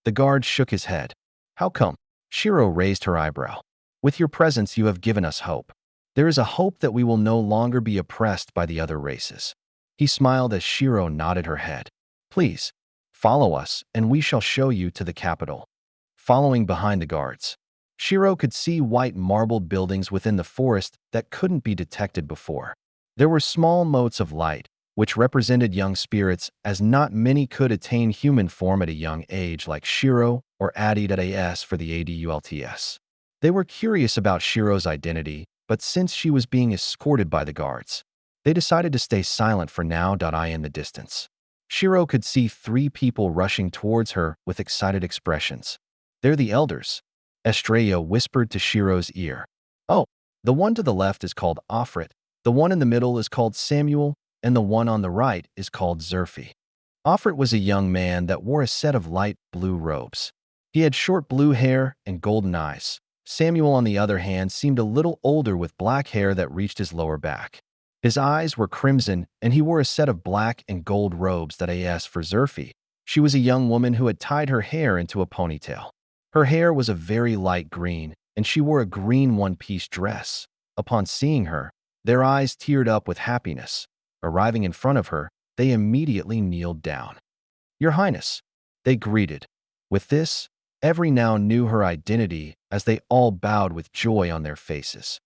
The guard shook his head. How come? Shiro raised her eyebrow. With your presence you have given us hope. There is a hope that we will no longer be oppressed by the other races. He smiled as Shiro nodded her head. Please, follow us, and we shall show you to the capital. Following behind the guards, Shiro could see white marbled buildings within the forest that couldn't be detected before. There were small motes of light, which represented young spirits, as not many could attain human form at a young age like Shiro or Adi.as for the ADULTS. They were curious about Shiro's identity, but since she was being escorted by the guards, they decided to stay silent for now. In the distance, Shiro could see 3 people rushing towards her with excited expressions. They're the elders. Estrella whispered to Shiro's ear. Oh, the one to the left is called Offrit, the one in the middle is called Samuel, and the one on the right is called Zerfi. Offrit was a young man that wore a set of light blue robes. He had short blue hair and golden eyes. Samuel, on the other hand, seemed a little older with black hair that reached his lower back. His eyes were crimson, and he wore a set of black and gold robes. As for Zerfi, she was a young woman who had tied her hair into a ponytail. Her hair was a very light green, and she wore a green one-piece dress. Upon seeing her, their eyes teared up with happiness. Arriving in front of her, they immediately kneeled down. Your Highness, they greeted. With this, every now knew her identity as they all bowed with joy on their faces.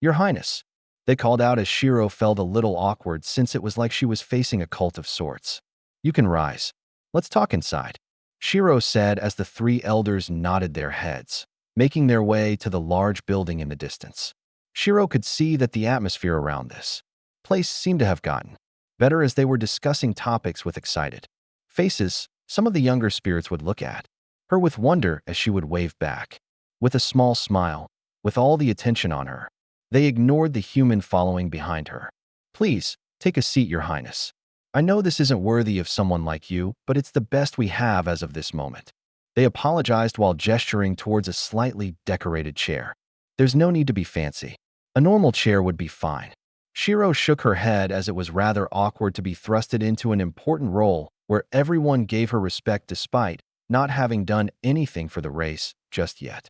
Your Highness, they called out as Shiro felt a little awkward since it was like she was facing a cult of sorts. You can rise. Let's talk inside, Shiro said as the 3 elders nodded their heads, making their way to the large building in the distance. Shiro could see that the atmosphere around this place seemed to have gotten better as they were discussing topics with excited faces. Some of the younger spirits would look at her with wonder as she would wave back with a small smile. With all the attention on her, they ignored the human following behind her. Please, take a seat, Your Highness. I know this isn't worthy of someone like you, but it's the best we have as of this moment. They apologized while gesturing towards a slightly decorated chair. There's no need to be fancy. A normal chair would be fine. Shiro shook her head as it was rather awkward to be thrusted into an important role where everyone gave her respect despite not having done anything for the race just yet.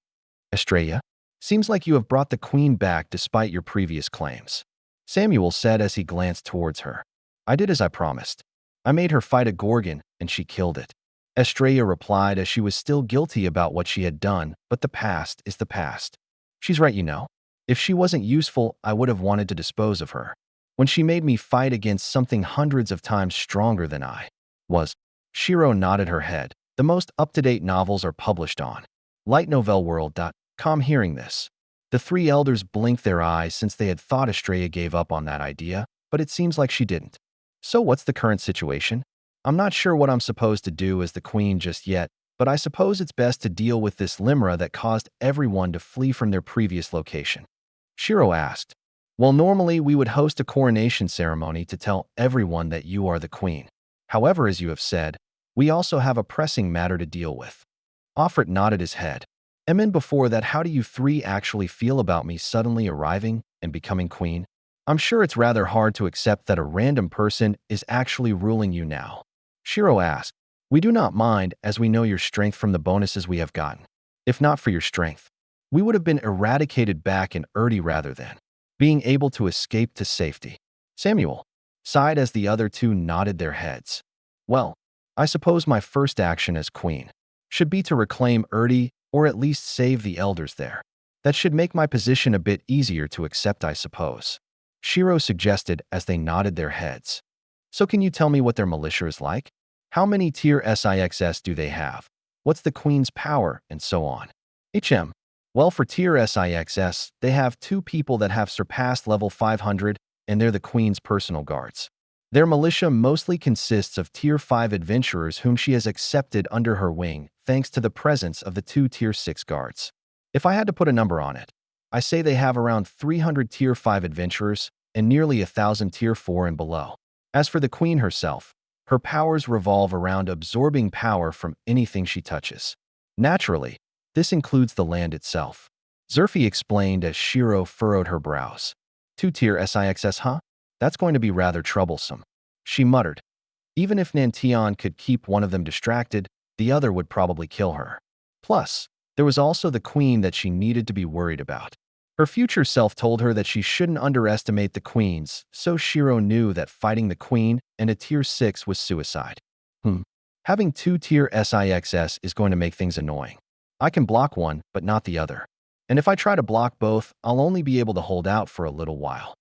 Estrella, seems like you have brought the queen back despite your previous claims, Samuel said as he glanced towards her. I did as I promised. I made her fight a Gorgon, and she killed it. Estrella replied as she was still guilty about what she had done, but the past is the past. She's right, you know. If she wasn't useful, I would have wanted to dispose of her. When she made me fight against something hundreds of times stronger than I was. Shiro nodded her head. The most up-to-date novels are published on lightnovelworld.com. Hearing this, the three elders blinked their eyes since they had thought Estrella gave up on that idea, but it seems like she didn't. So what's the current situation? I'm not sure what I'm supposed to do as the queen just yet, but I suppose it's best to deal with this limera that caused everyone to flee from their previous location. Shiro asked. Well, normally we would host a coronation ceremony to tell everyone that you are the queen. However, as you have said, we also have a pressing matter to deal with. Offred nodded his head. And then before that, how do you three actually feel about me suddenly arriving and becoming queen? I'm sure it's rather hard to accept that a random person is actually ruling you now. Shiro asked. We do not mind, as we know your strength from the bonuses we have gotten. If not for your strength, we would have been eradicated back in Urdi rather than being able to escape to safety. Samuel sighed as the other two nodded their heads. Well, I suppose my first action as queen should be to reclaim Urdi, or at least save the elders there. That should make my position a bit easier to accept, I suppose. Shiro suggested as they nodded their heads. So can you tell me what their militia is like? How many tier SIXS do they have? What's the queen's power, and so on? Well, for tier SIXS, they have 2 people that have surpassed level 500, and they're the queen's personal guards. Their militia mostly consists of tier 5 adventurers whom she has accepted under her wing, thanks to the presence of the 2 tier 6 guards. If I had to put a number on it, I say they have around 300 tier 5 adventurers and nearly 1,000 tier 4 and below. As for the queen herself, her powers revolve around absorbing power from anything she touches. Naturally, this includes the land itself. Zerfi explained as Shiro furrowed her brows. 2-tier SIXS, huh? That's going to be rather troublesome. She muttered. Even if Nantian could keep one of them distracted, the other would probably kill her. Plus, there was also the queen that she needed to be worried about. Her future self told her that she shouldn't underestimate the queens, so Shiro knew that fighting the queen and a tier 6 was suicide. Having 2-tier SIXS is going to make things annoying. I can block one, but not the other. And if I try to block both, I'll only be able to hold out for a little while.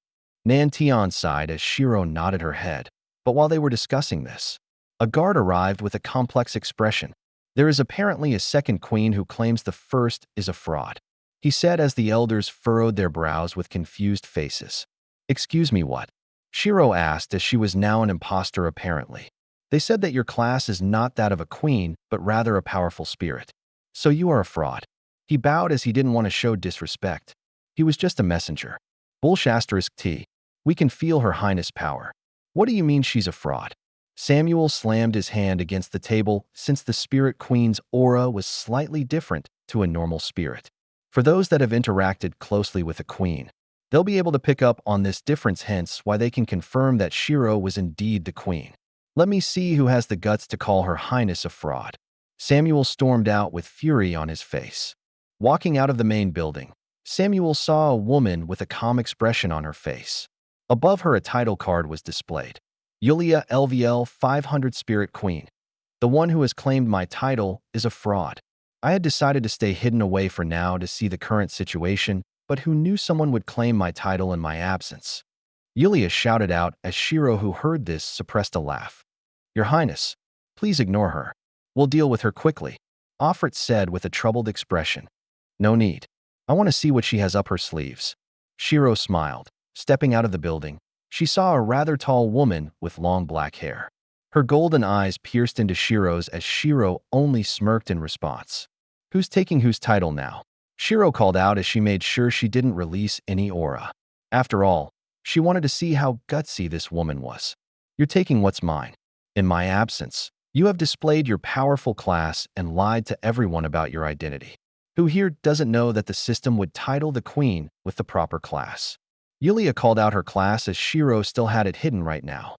Nantian sighed as Shiro nodded her head. But while they were discussing this, a guard arrived with a complex expression. There is apparently a second queen who claims the first is a fraud, he said as the elders furrowed their brows with confused faces. Excuse me, what? Shiro asked as she was now an imposter apparently. They said that your class is not that of a queen, but rather a powerful spirit. So you are a fraud. He bowed as he didn't want to show disrespect. He was just a messenger. Bullshasterisk. We can feel Her Highness' power. What do you mean she's a fraud? Samuel slammed his hand against the table since the spirit queen's aura was slightly different to a normal spirit. For those that have interacted closely with a queen, they'll be able to pick up on this difference, hence why they can confirm that Shiro was indeed the queen. Let me see who has the guts to call Her Highness a fraud. Samuel stormed out with fury on his face. Walking out of the main building, Samuel saw a woman with a calm expression on her face. Above her, a title card was displayed. Yulia LVL 500 Spirit Queen. The one who has claimed my title is a fraud. I had decided to stay hidden away for now to see the current situation, but who knew someone would claim my title in my absence? Yulia shouted out as Shiro, who heard this, suppressed a laugh. Your Highness, please ignore her. We'll deal with her quickly, Offred said with a troubled expression. No need. I want to see what she has up her sleeves. Shiro smiled. Stepping out of the building, she saw a rather tall woman with long black hair. Her golden eyes pierced into Shiro's as Shiro only smirked in response. Who's taking whose title now? Shiro called out as she made sure she didn't release any aura. After all, she wanted to see how gutsy this woman was. You're taking what's mine. In my absence, you have displayed your powerful class and lied to everyone about your identity. Who here doesn't know that the system would title the queen with the proper class? Yulia called out her class as Shiro still had it hidden right now.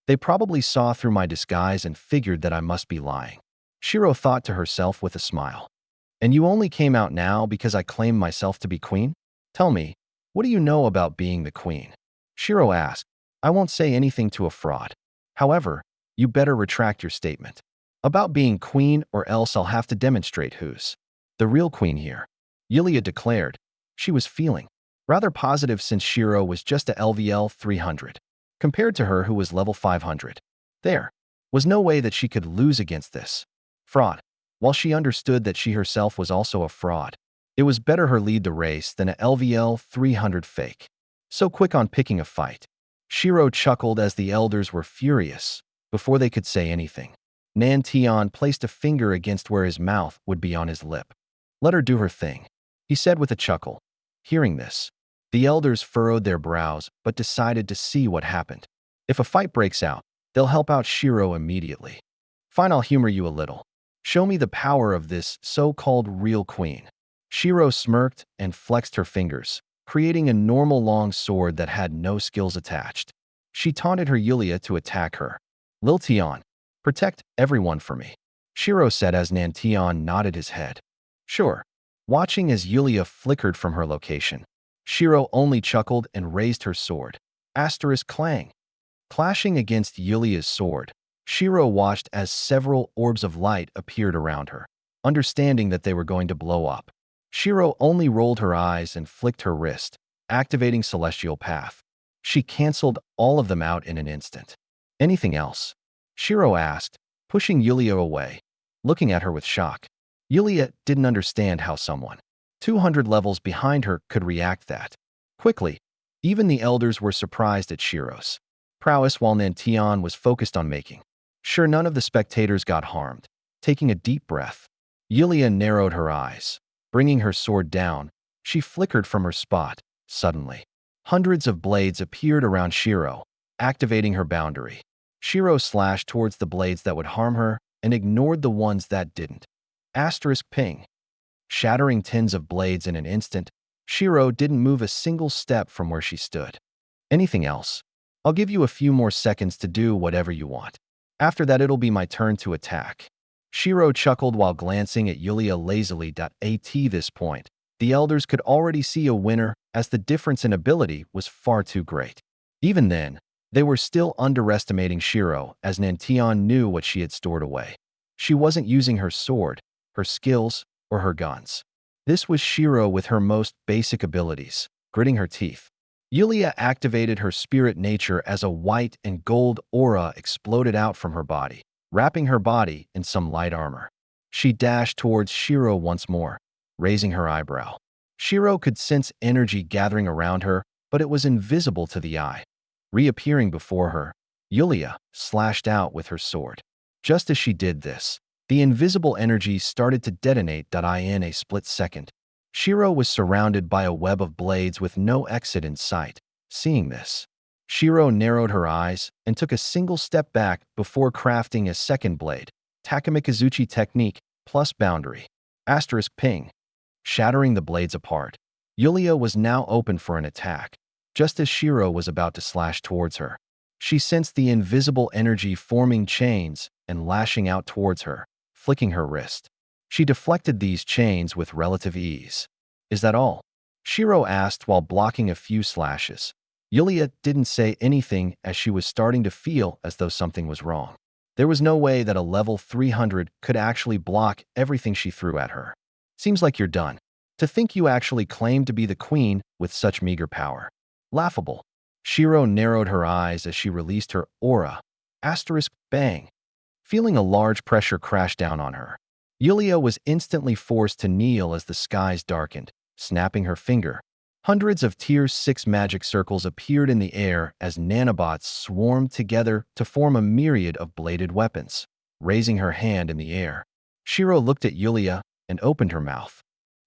They probably saw through my disguise and figured that I must be lying. Shiro thought to herself with a smile. And you only came out now because I claimed myself to be queen? Tell me, what do you know about being the queen? Shiro asked. I won't say anything to a fraud. However, you better retract your statement. About being queen, or else I'll have to demonstrate who's the real queen here, Yulia declared. She was feeling rather positive since Shiro was just a LVL 300, compared to her who was level 500. There was no way that she could lose against this fraud. While she understood that she herself was also a fraud, it was better her lead the race than a LVL 300 fake. So quick on picking a fight. Shiro chuckled as the elders were furious. Before they could say anything, Nantian placed a finger against where his mouth would be on his lip. Let her do her thing, he said with a chuckle. Hearing this, the elders furrowed their brows but decided to see what happened. If a fight breaks out, they'll help out Shiro immediately. Fine, I'll humor you a little. Show me the power of this so-called real queen. Shiro smirked and flexed her fingers, creating a normal long sword that had no skills attached. She taunted her Yulia to attack her. Lil Tian, protect everyone for me, Shiro said as Nantian nodded his head. Sure. Watching as Yulia flickered from her location, Shiro only chuckled and raised her sword. Asterisk clang. Clashing against Yulia's sword, Shiro watched as several orbs of light appeared around her, understanding that they were going to blow up. Shiro only rolled her eyes and flicked her wrist, activating Celestial Path. She canceled all of them out in an instant. Anything else? Shiro asked, pushing Yulia away, looking at her with shock. Yulia didn't understand how someone 200 levels behind her could react that quickly. Even the elders were surprised at Shiro's prowess while Nantian was focused on making sure none of the spectators got harmed. Taking a deep breath, Yulia narrowed her eyes. Bringing her sword down, she flickered from her spot. Suddenly, hundreds of blades appeared around Shiro, activating her boundary. Shiro slashed towards the blades that would harm her and ignored the ones that didn't. Asterisk ping. Shattering tens of blades in an instant, Shiro didn't move a single step from where she stood. Anything else? I'll give you a few more seconds to do whatever you want. After that, it'll be my turn to attack. Shiro chuckled while glancing at Yulia lazily. At this point, the elders could already see a winner as the difference in ability was far too great. Even then, they were still underestimating Shiro as Nantian knew what she had stored away. She wasn't using her sword, her skills, or her guns. This was Shiro with her most basic abilities, gritting her teeth. Yulia activated her spirit nature as a white and gold aura exploded out from her body, wrapping her body in some light armor. She dashed towards Shiro once more, raising her eyebrow. Shiro could sense energy gathering around her, but it was invisible to the eye. Reappearing before her, Yulia slashed out with her sword. Just as she did this, the invisible energy started to detonate. In a split second, Shiro was surrounded by a web of blades with no exit in sight. Seeing this, Shiro narrowed her eyes and took a single step back before crafting a second blade. Takamikazuchi technique plus boundary. Asterisk ping. Shattering the blades apart, Yulia was now open for an attack. Just as Shiro was about to slash towards her, she sensed the invisible energy forming chains and lashing out towards her, flicking her wrist. She deflected these chains with relative ease. Is that all? Shiro asked while blocking a few slashes. Yulia didn't say anything as she was starting to feel as though something was wrong. There was no way that a level 300 could actually block everything she threw at her. Seems like you're done. To think you actually claimed to be the queen with such meager power. Laughable. Shiro narrowed her eyes as she released her aura. Asterisk bang. Feeling a large pressure crash down on her, Yulia was instantly forced to kneel as the skies darkened, snapping her finger. Hundreds of Tier 6 magic circles appeared in the air as nanobots swarmed together to form a myriad of bladed weapons. Raising her hand in the air, Shiro looked at Yulia and opened her mouth.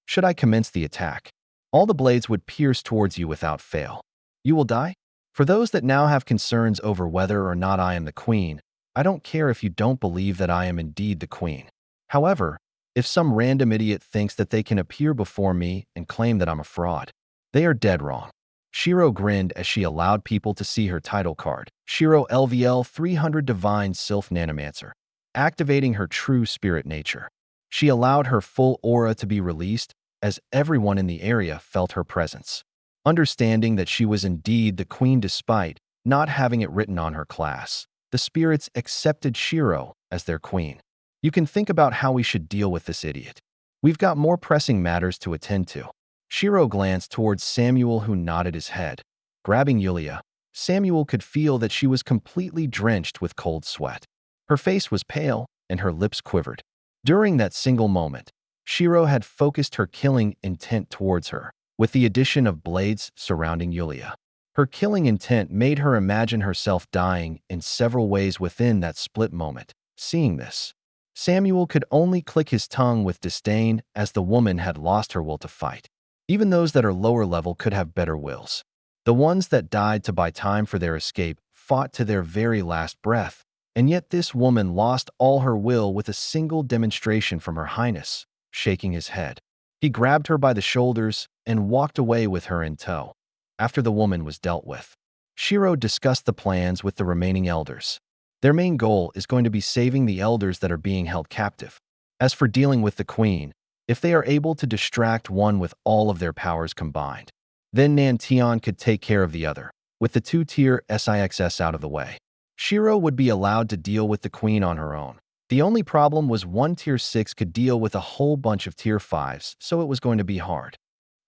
Should I commence the attack? All the blades would pierce towards you without fail. You will die? For those that now have concerns over whether or not I am the queen, I don't care if you don't believe that I am indeed the queen. However, if some random idiot thinks that they can appear before me and claim that I'm a fraud, they are dead wrong. Shiro grinned as she allowed people to see her title card, Shiro LVL 300 Divine Sylph Snowmancer, activating her true spirit nature. She allowed her full aura to be released as everyone in the area felt her presence. Understanding that she was indeed the queen despite not having it written on her class, the spirits accepted Shiro as their queen. You can think about how we should deal with this idiot. We've got more pressing matters to attend to. Shiro glanced towards Samuel, who nodded his head. Grabbing Yulia, Samuel could feel that she was completely drenched with cold sweat. Her face was pale, and her lips quivered. During that single moment, Shiro had focused her killing intent towards her, with the addition of blades surrounding Yulia. Her killing intent made her imagine herself dying in several ways within that split moment. Seeing this, Samuel could only click his tongue with disdain, as the woman had lost her will to fight. Even those that are lower level could have better wills. The ones that died to buy time for their escape fought to their very last breath, and yet this woman lost all her will with a single demonstration from Her Highness. Shaking his head, he grabbed her by the shoulders and walked away with her in tow. After the woman was dealt with, Shiro discussed the plans with the remaining elders. Their main goal is going to be saving the elders that are being held captive. As for dealing with the queen, if they are able to distract one with all of their powers combined, then Nantian could take care of the other. With the 2-tier SIXS out of the way, Shiro would be allowed to deal with the queen on her own. The only problem was one tier 6 could deal with a whole bunch of tier 5s, so it was going to be hard.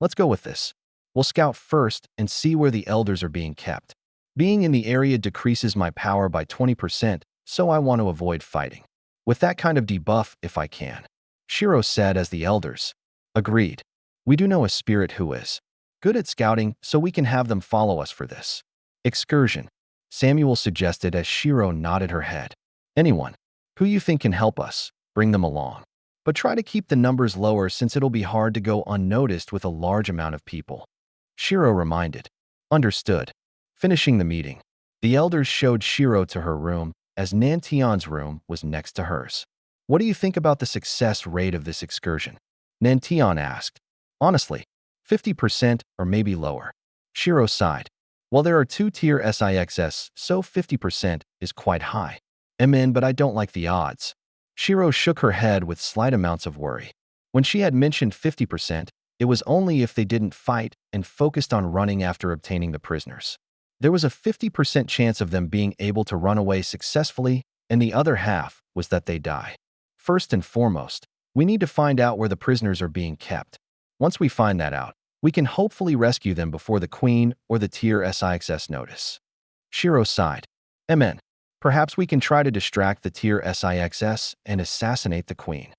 Let's go with this. We'll scout first and see where the elders are being kept. Being in the area decreases my power by 20%, so I want to avoid fighting. With that kind of debuff if I can, Shiro said as the elders agreed. We do know a spirit who is good at scouting, so we can have them follow us for this excursion, Samuel suggested as Shiro nodded her head. Anyone who you think can help us, bring them along. But try to keep the numbers lower since it'll be hard to go unnoticed with a large amount of people. Shiro reminded. Understood. Finishing the meeting, the elders showed Shiro to her room, as Nantian's room was next to hers. What do you think about the success rate of this excursion? Nantian asked. Honestly, 50% or maybe lower. Shiro sighed. Well, there are 2-tier SIXS, so 50% is quite high. But I don't like the odds. Shiro shook her head with slight amounts of worry. When she had mentioned 50%, it was only if they didn't fight and focused on running after obtaining the prisoners. There was a 50% chance of them being able to run away successfully, and the other half was that they die. First and foremost, we need to find out where the prisoners are being kept. Once we find that out, we can hopefully rescue them before the queen or the tier SIXS notice. Shiro sighed. Perhaps we can try to distract the tier SIXS and assassinate the queen.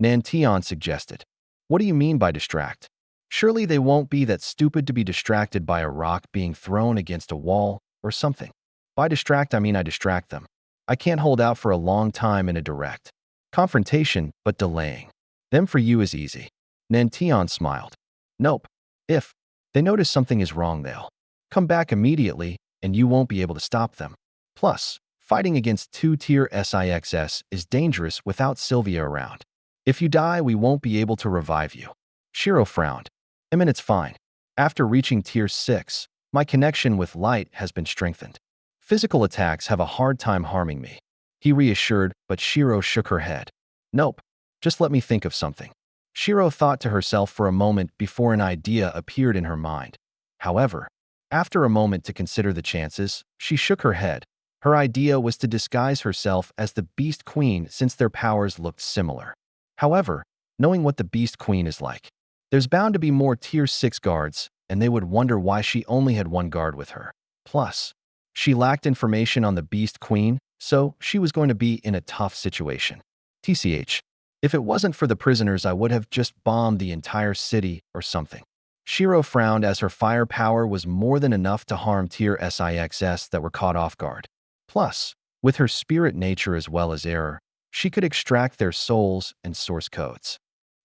Nantian suggested. What do you mean by distract? Surely they won't be that stupid to be distracted by a rock being thrown against a wall or something. By distract, I mean I distract them. I can't hold out for a long time in a direct confrontation, but delaying them for you is easy. Nantian smiled. Nope. If they notice something is wrong, they'll come back immediately, and you won't be able to stop them. Plus, fighting against 2-tier SIXS is dangerous without Sylvia around. If you die, we won't be able to revive you. Shiro frowned. It's fine. After reaching tier 6, my connection with light has been strengthened. Physical attacks have a hard time harming me. He reassured, but Shiro shook her head. Nope. Just let me think of something. Shiro thought to herself for a moment before an idea appeared in her mind. However, after a moment to consider the chances, she shook her head. Her idea was to disguise herself as the Beast Queen since their powers looked similar. However, knowing what the Beast Queen is like, there's bound to be more tier 6 guards, and they would wonder why she only had one guard with her. Plus, she lacked information on the Beast Queen, so she was going to be in a tough situation. TCH. If it wasn't for the prisoners, I would have just bombed the entire city or something. Shiro frowned as her firepower was more than enough to harm tier SIXS that were caught off guard. Plus, with her spirit nature as well as error, she could extract their souls and source codes.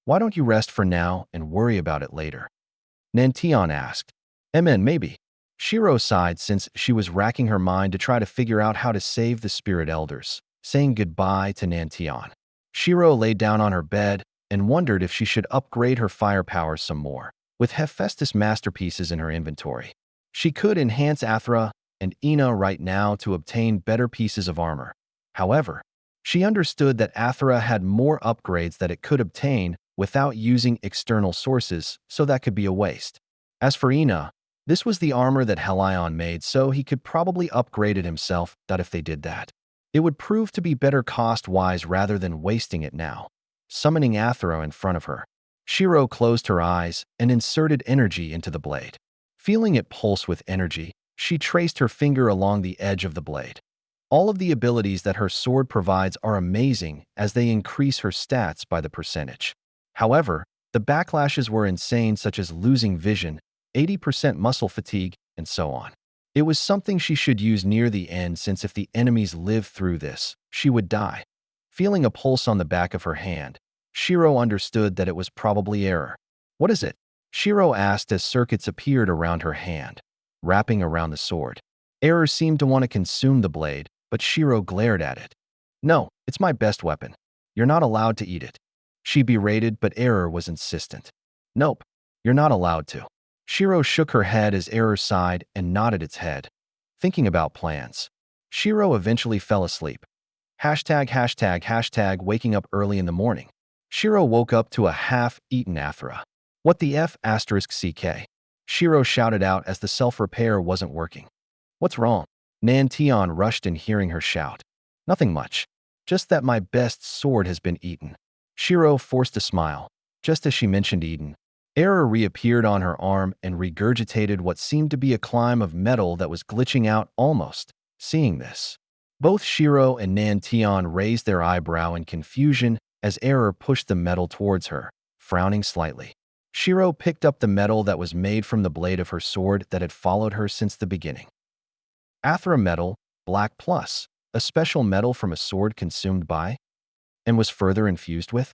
Why don't you rest for now and worry about it later? Nantian asked. Maybe. Shiro sighed since she was racking her mind to try to figure out how to save the spirit elders, saying goodbye to Nantian. Shiro lay down on her bed and wondered if she should upgrade her firepower some more. With Hephaestus masterpieces in her inventory, she could enhance Athra and Ina right now to obtain better pieces of armor. However, she understood that Athra had more upgrades that it could obtain without using external sources, so that could be a waste. As for Ina, this was the armor that Helion made, so he could probably upgrade it himself, if they did that. It would prove to be better cost-wise rather than wasting it now. Summoning Athra in front of her, Shiro closed her eyes and inserted energy into the blade. Feeling it pulse with energy, she traced her finger along the edge of the blade. All of the abilities that her sword provides are amazing as they increase her stats by the percentage. However, the backlashes were insane, such as losing vision, 80% muscle fatigue, and so on. It was something she should use near the end, since if the enemies lived through this, she would die. Feeling a pulse on the back of her hand, Shiro understood that it was probably error. "What is it?" Shiro asked as circuits appeared around her hand, wrapping around the sword. Error seemed to want to consume the blade, but Shiro glared at it. "No, it's my best weapon. You're not allowed to eat it." She berated, but Error was insistent. "Nope, you're not allowed to." Shiro shook her head as Error sighed and nodded its head, thinking about plans. Shiro eventually fell asleep. Waking up early in the morning. Shiro woke up to a half-eaten Athra. "What the F *CK?" Shiro shouted out as the self-repair wasn't working. "What's wrong?" Nan rushed in hearing her shout. "Nothing much. Just that my best sword has been eaten." Shiro forced a smile. Just as she mentioned eaten, Error reappeared on her arm and regurgitated what seemed to be a climb of metal that was glitching out almost. Seeing this, both Shiro and Nan raised their eyebrow in confusion as Error pushed the metal towards her, frowning slightly. Shiro picked up the metal that was made from the blade of her sword that had followed her since the beginning. Athra metal, Black Plus, a special metal from a sword consumed by, and was further infused with,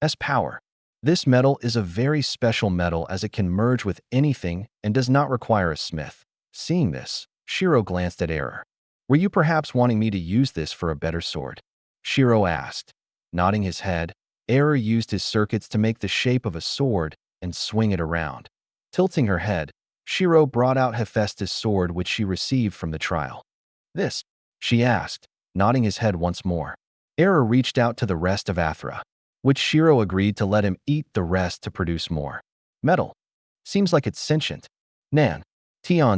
S power. This metal is a very special metal as it can merge with anything and does not require a smith. Seeing this, Shiro glanced at Error. "Were you perhaps wanting me to use this for a better sword?" Shiro asked. Nodding his head, Error used his circuits to make the shape of a sword and swing it around. Tilting her head, Shiro brought out Hephaestus' sword, which she received from the trial. "This?" she asked, nodding his head once more. Error reached out to the rest of Athra, which Shiro agreed to let him eat the rest to produce more. "Metal. Seems like it's sentient." Nan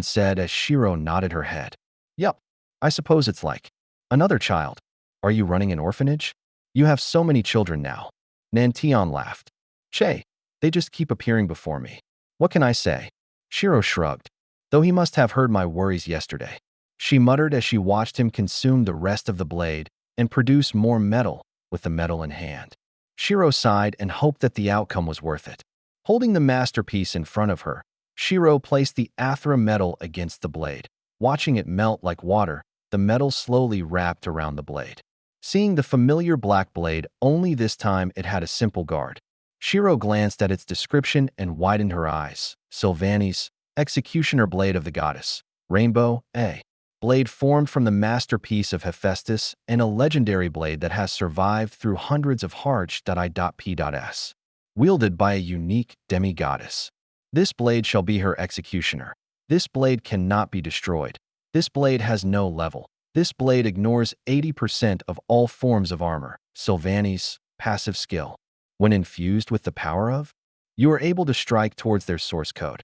said as Shiro nodded her head. "Yup, I suppose it's like another child. Are you running an orphanage? You have so many children now." Nan laughed. "Che, they just keep appearing before me. What can I say?" Shiro shrugged, though he must have heard my worries yesterday. She muttered as she watched him consume the rest of the blade and produce more metal with the metal in hand. Shiro sighed and hoped that the outcome was worth it. Holding the masterpiece in front of her, Shiro placed the Athra metal against the blade. Watching it melt like water, the metal slowly wrapped around the blade. Seeing the familiar black blade, only this time it had a simple guard. Shiro glanced at its description and widened her eyes. Sylvanes, executioner blade of the goddess. Rainbow, A. Blade formed from the masterpiece of Hephaestus and a legendary blade that has survived through hundreds of hearts.I.P.S. Wielded by a unique demi-goddess. This blade shall be her executioner. This blade cannot be destroyed. This blade has no level. This blade ignores 80% of all forms of armor. Sylvanes, passive skill. When infused with the power of, you are able to strike towards their source code.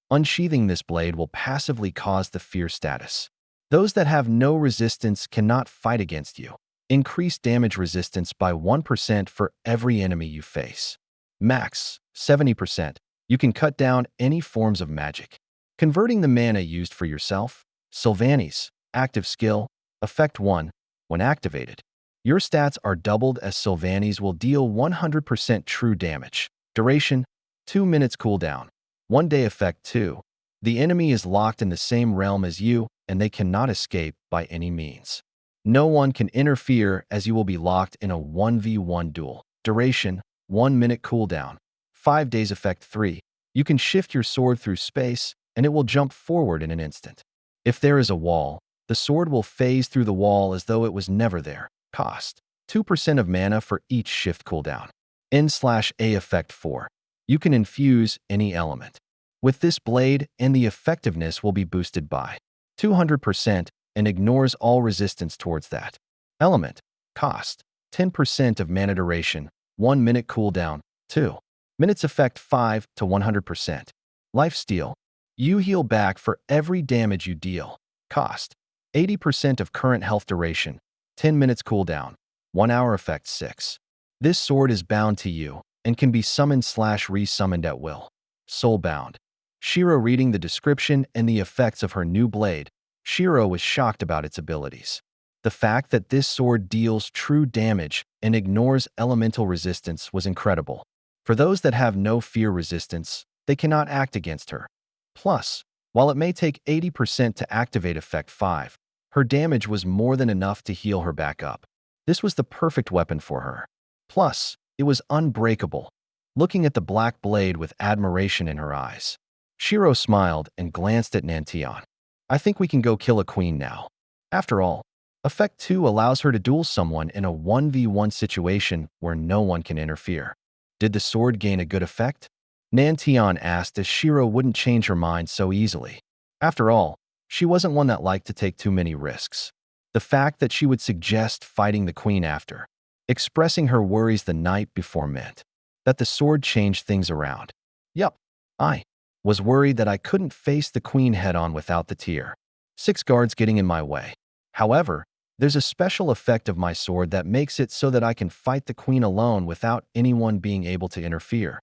Unsheathing this blade will passively cause the fear status. Those that have no resistance cannot fight against you. Increase damage resistance by 1% for every enemy you face. Max, 70%. You can cut down any forms of magic. Converting the mana used for yourself. Sylvanes, active skill, effect 1. When activated, your stats are doubled as Sylvanes will deal 100% true damage. Duration, 2 minutes cooldown. 1 day effect 2. The enemy is locked in the same realm as you, and they cannot escape by any means. No one can interfere as you will be locked in a 1v1 duel. Duration, 1 minute cooldown. 5 days effect 3. You can shift your sword through space, and it will jump forward in an instant. If there is a wall, the sword will phase through the wall as though it was never there. Cost, 2% of mana for each shift cooldown. N/A effect 4. You can infuse any element with this blade, and the effectiveness will be boosted by 200% and ignores all resistance towards that element. Cost, 10% of mana duration, 1 minute cooldown, 2 minutes effect 5 to 100%. Lifesteal, you heal back for every damage you deal. Cost, 80% of current health duration, 10 minutes cooldown. 1 hour effect 6. This sword is bound to you and can be summoned/re-summoned at will. Soulbound. Shiro reading the description and the effects of her new blade, Shiro was shocked about its abilities. The fact that this sword deals true damage and ignores elemental resistance was incredible. For those that have no fear resistance, they cannot act against her. Plus, while it may take 80% to activate effect 5, her damage was more than enough to heal her back up. This was the perfect weapon for her. Plus, it was unbreakable. Looking at the black blade with admiration in her eyes, Shiro smiled and glanced at Nantion. I think we can go kill a queen now. After all, Effect 2 allows her to duel someone in a 1v1 situation where no one can interfere. Did the sword gain a good effect? Nantion asked as Shiro wouldn't change her mind so easily. After all, she wasn't one that liked to take too many risks. The fact that she would suggest fighting the queen after expressing her worries the night before meant that the sword changed things around. Yup, I was worried that I couldn't face the queen head-on without the tier 6 guards getting in my way. However, there's a special effect of my sword that makes it so that I can fight the queen alone without anyone being able to interfere.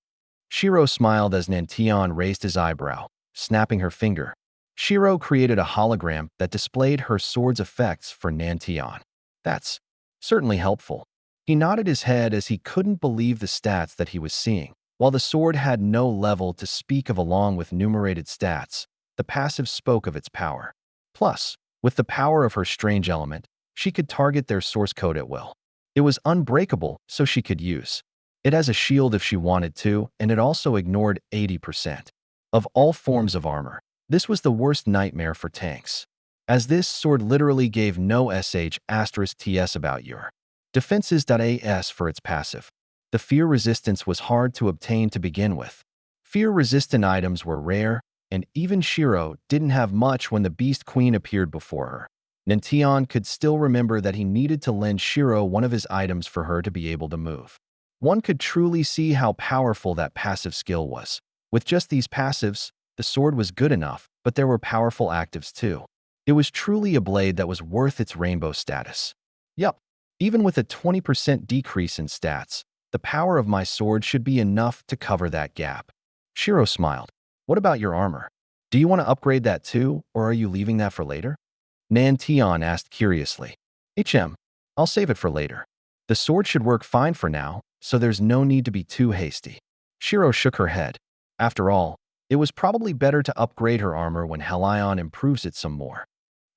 Shiro smiled as Nantion raised his eyebrow, snapping her finger. Shiro created a hologram that displayed her sword's effects for Nantion. That's certainly helpful. He nodded his head as he couldn't believe the stats that he was seeing. While the sword had no level to speak of along with numerated stats, the passive spoke of its power. Plus, with the power of her strange element, she could target their source code at will. It was unbreakable, so she could use it as a shield if she wanted to, and it also ignored 80% of all forms of armor. This was the worst nightmare for tanks, as this sword literally gave no sh*ts about your defenses.as for its passive. The fear resistance was hard to obtain to begin with. Fear-resistant items were rare, and even Shiro didn't have much when the Beast Queen appeared before her. Nantion could still remember that he needed to lend Shiro one of his items for her to be able to move. One could truly see how powerful that passive skill was. With just these passives, the sword was good enough, but there were powerful actives too. It was truly a blade that was worth its rainbow status. Yup, even with a 20% decrease in stats, the power of my sword should be enough to cover that gap. Shiro smiled. What about your armor? Do you want to upgrade that too, or are you leaving that for later? Nantion asked curiously. I'll save it for later. The sword should work fine for now, so there's no need to be too hasty. Shiro shook her head. After all, it was probably better to upgrade her armor when Helion improves it some more.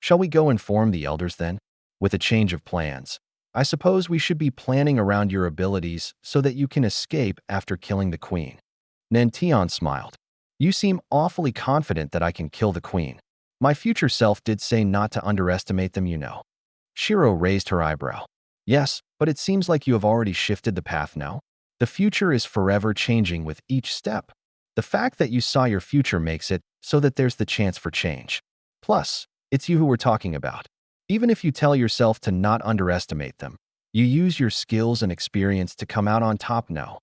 Shall we go inform the elders then? With a change of plans, I suppose we should be planning around your abilities so that you can escape after killing the queen. Nantion smiled. You seem awfully confident that I can kill the queen. My future self did say not to underestimate them, you know. Shiro raised her eyebrow. Yes, but it seems like you have already shifted the path now. The future is forever changing with each step. The fact that you saw your future makes it so that there's the chance for change. Plus, it's you who we're talking about. Even if you tell yourself to not underestimate them, you use your skills and experience to come out on top now.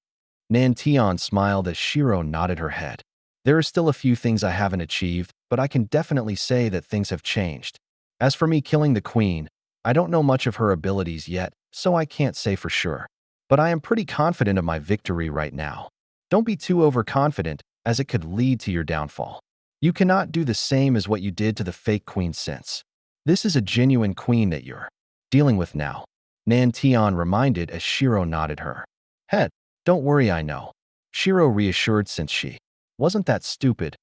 Nantion smiled as Shiro nodded her head. There are still a few things I haven't achieved, but I can definitely say that things have changed. As for me killing the queen, I don't know much of her abilities yet, so I can't say for sure. But I am pretty confident of my victory right now. Don't be too overconfident, as it could lead to your downfall. You cannot do the same as what you did to the fake queen since. This is a genuine queen that you're dealing with now. Nantion reminded as Shiro nodded her head. Don't worry, I know. Shiro reassured since she wasn't that stupid.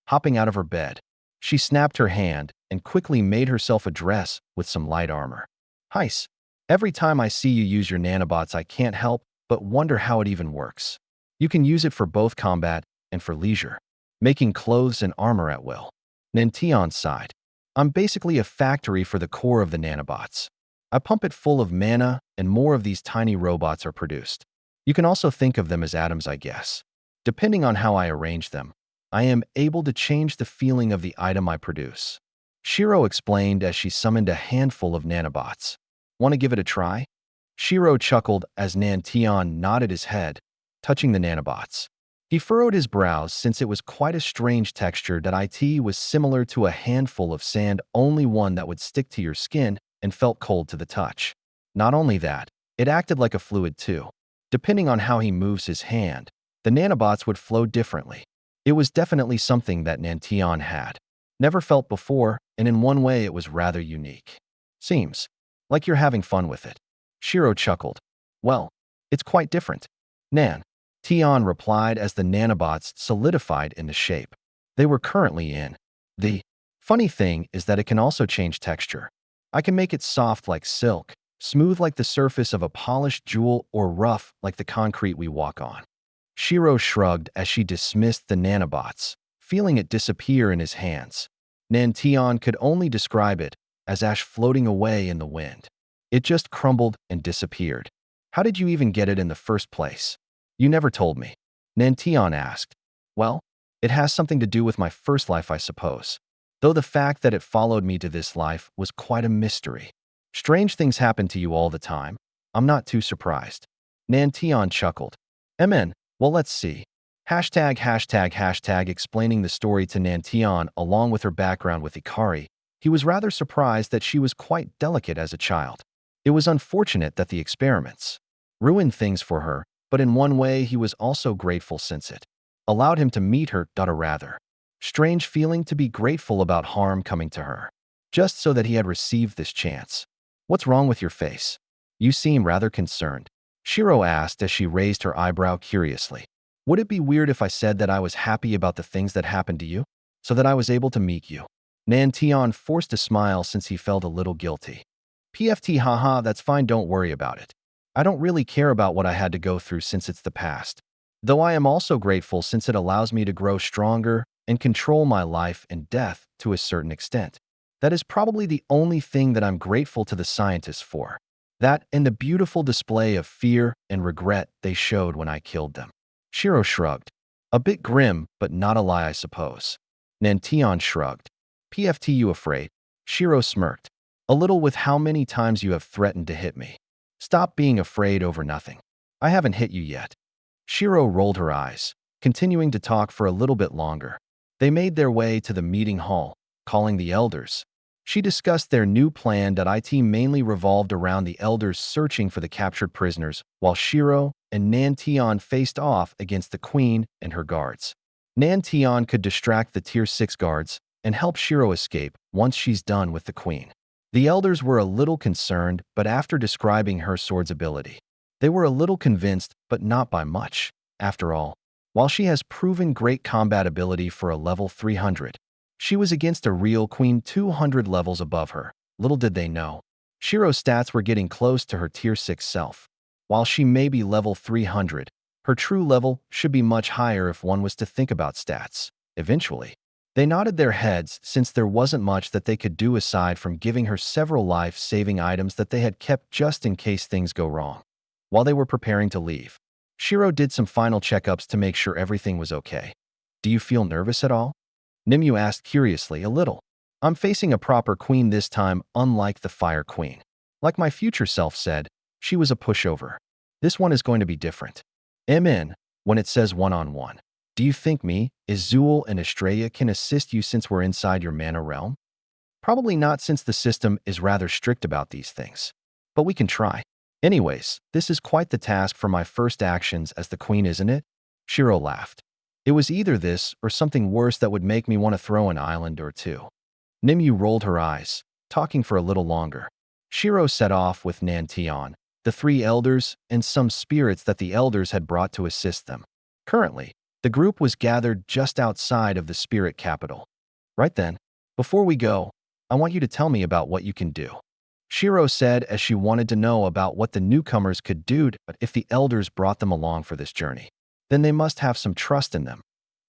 Hopping out of her bed, she snapped her hand and quickly made herself a dress with some light armor. Heis, every time I see you use your nanobots, I can't help but wonder how it even works. You can use it for both combat and for leisure, making clothes and armor at will. Nantion sighed. I'm basically a factory for the core of the nanobots. I pump it full of mana, and more of these tiny robots are produced. You can also think of them as atoms, I guess. Depending on how I arrange them, I am able to change the feeling of the item I produce. Shiro explained as she summoned a handful of nanobots. Want to give it a try? Shiro chuckled as Nantion nodded his head, touching the nanobots. He furrowed his brows since it was quite a strange texture that it was similar to a handful of sand, only one that would stick to your skin and felt cold to the touch. Not only that, it acted like a fluid too. Depending on how he moves his hand, the nanobots would flow differently. It was definitely something that Nantion had never felt before, and in one way it was rather unique. Seems like you're having fun with it. Shiro chuckled. Well, it's quite different. Nan. Tion replied as the nanobots solidified into shape. They were currently in. The funny thing is that it can also change texture. I can make it soft like silk, smooth like the surface of a polished jewel, or rough like the concrete we walk on. Shiro shrugged as she dismissed the nanobots, feeling it disappear in his hands. Nantion could only describe it as ash floating away in the wind. It just crumbled and disappeared. How did you even get it in the first place? You never told me. Nantion asked. Well, it has something to do with my first life, I suppose. Though the fact that it followed me to this life was quite a mystery. Strange things happen to you all the time. I'm not too surprised. Nantion chuckled. MN, well, let's see. Hashtag explaining the story to Nantion along with her background with Ikari. He was rather surprised that she was quite delicate as a child. It was unfortunate that the experiments ruined things for her, but in one way he was also grateful since it allowed him to meet her. A rather strange feeling to be grateful about harm coming to her, just so that he had received this chance. What's wrong with your face? You seem rather concerned. Shiro asked as she raised her eyebrow curiously. Would it be weird if I said that I was happy about the things that happened to you, so that I was able to meet you? Nantion forced a smile since he felt a little guilty. PFT, haha, that's fine, don't worry about it. I don't really care about what I had to go through since it's the past. Though I am also grateful since it allows me to grow stronger and control my life and death to a certain extent. That is probably the only thing that I'm grateful to the scientists for. That and the beautiful display of fear and regret they showed when I killed them. Shiro shrugged. A bit grim, but not a lie, I suppose. Nantion shrugged. PFT, you afraid? Shiro smirked. A little, with how many times you have threatened to hit me. Stop being afraid over nothing. I haven't hit you yet. Shiro rolled her eyes, continuing to talk for a little bit longer. They made their way to the meeting hall, calling the elders. She discussed their new plan that IT mainly revolved around the elders searching for the captured prisoners, while Shiro and Nantion faced off against the queen and her guards. Nantion could distract the Tier 6 guards and help Shiro escape once she's done with the queen. The elders were a little concerned, but after describing her sword's ability, they were a little convinced, but not by much. After all, while she has proven great combat ability for a level 300, she was against a real queen 200 levels above her. Little did they know, Shiro's stats were getting close to her Tier 6 self. While she may be level 300, her true level should be much higher if one was to think about stats. Eventually, they nodded their heads since there wasn't much that they could do aside from giving her several life-saving items that they had kept just in case things go wrong. While they were preparing to leave, Shiro did some final checkups to make sure everything was okay. Do you feel nervous at all? Nimue asked curiously. A little. I'm facing a proper queen this time, unlike the Fire Queen. Like my future self said, she was a pushover. This one is going to be different. MN, when it says one-on-one. Do you think me, Izul, and Estrella can assist you since we're inside your mana realm? Probably not, since the system is rather strict about these things. But we can try. Anyways, this is quite the task for my first actions as the queen, isn't it? Shiro laughed. It was either this or something worse that would make me want to throw an island or two. Nimue rolled her eyes, talking for a little longer. Shiro set off with Nantion, the 3 elders, and some spirits that the elders had brought to assist them. Currently, the group was gathered just outside of the spirit capital. Right then, before we go, I want you to tell me about what you can do. Shiro said as she wanted to know about what the newcomers could do, but if the elders brought them along for this journey, then they must have some trust in them.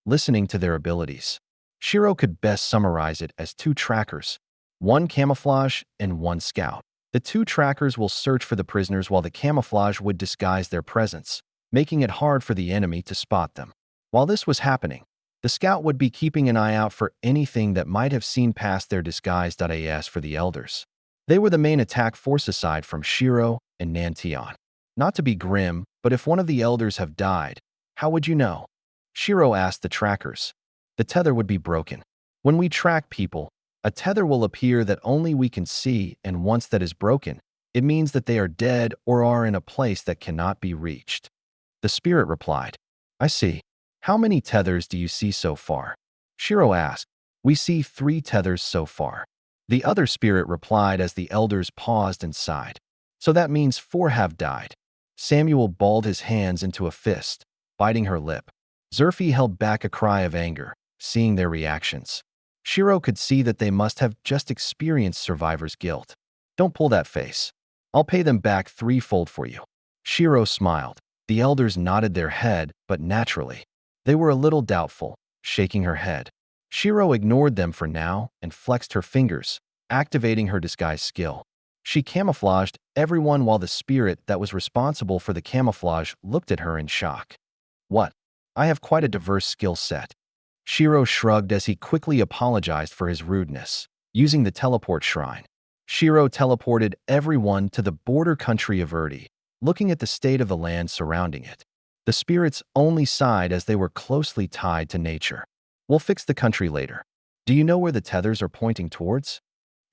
Listening to their abilities, Shiro could best summarize it as 2 trackers, 1 camouflage and 1 scout. The 2 trackers will search for the prisoners while the camouflage would disguise their presence, making it hard for the enemy to spot them. While this was happening, the scout would be keeping an eye out for anything that might have seen past their disguise. For the elders, they were the main attack force aside from Shiro and Nantion. Not to be grim, but if one of the elders have died, how would you know? Shiro asked the trackers. The tether would be broken. When we track people, a tether will appear that only we can see, and once that is broken, It means that they are dead or are in a place that cannot be reached. The spirit replied, I see. How many tethers do you see so far? Shiro asked. We see 3 tethers so far. The other spirit replied as the elders paused and sighed. So that means 4 have died. Samuel balled his hands into a fist, biting her lip. Zerfi held back a cry of anger, seeing their reactions. Shiro could see that they must have just experienced survivor's guilt. Don't pull that face. I'll pay them back 3-fold for you. Shiro smiled. The elders nodded their head, but naturally. They were a little doubtful, shaking her head. Shiro ignored them for now and flexed her fingers, activating her disguise skill. She camouflaged everyone while the spirit that was responsible for the camouflage looked at her in shock. What? I have quite a diverse skill set. Shiro shrugged as he quickly apologized for his rudeness, using the teleport shrine. Shiro teleported everyone to the border country of Urdi, looking at the state of the land surrounding it. The spirits only sighed as they were closely tied to nature. We'll fix the country later. Do you know where the tethers are pointing towards?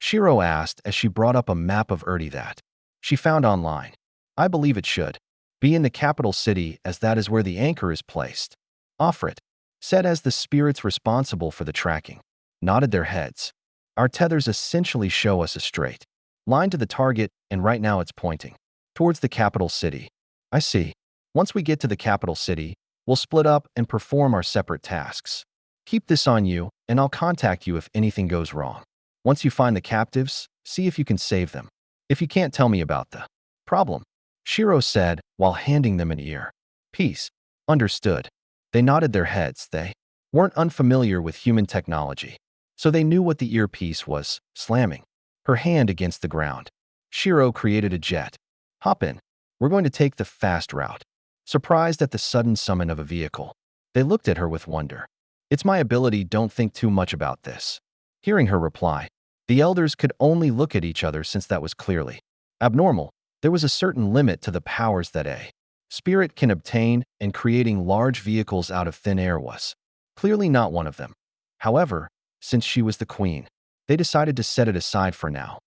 Shiro asked as she brought up a map of Urdi that she found online. I believe it should be in the capital city, as that is where the anchor is placed. Offrit said as the spirits responsible for the tracking nodded their heads. Our tethers essentially show us a straight line to the target, and right now it's pointing towards the capital city. I see. Once we get to the capital city, we'll split up and perform our separate tasks. Keep this on you, and I'll contact you if anything goes wrong. Once you find the captives, see if you can save them. If you can't tell me about the problem, Shiro said while handing them an ear. Peace. Understood. They nodded their heads. They weren't unfamiliar with human technology, so they knew what the earpiece was, slamming her hand against the ground. Shiro created a jet. Hop in. We're going to take the fast route. Surprised at the sudden summon of a vehicle, they looked at her with wonder. It's my ability, don't think too much about this. Hearing her reply, the elders could only look at each other since that was clearly abnormal. There was a certain limit to the powers that a spirit can obtain, and creating large vehicles out of thin air was clearly not one of them. However, since she was the queen, they decided to set it aside for now.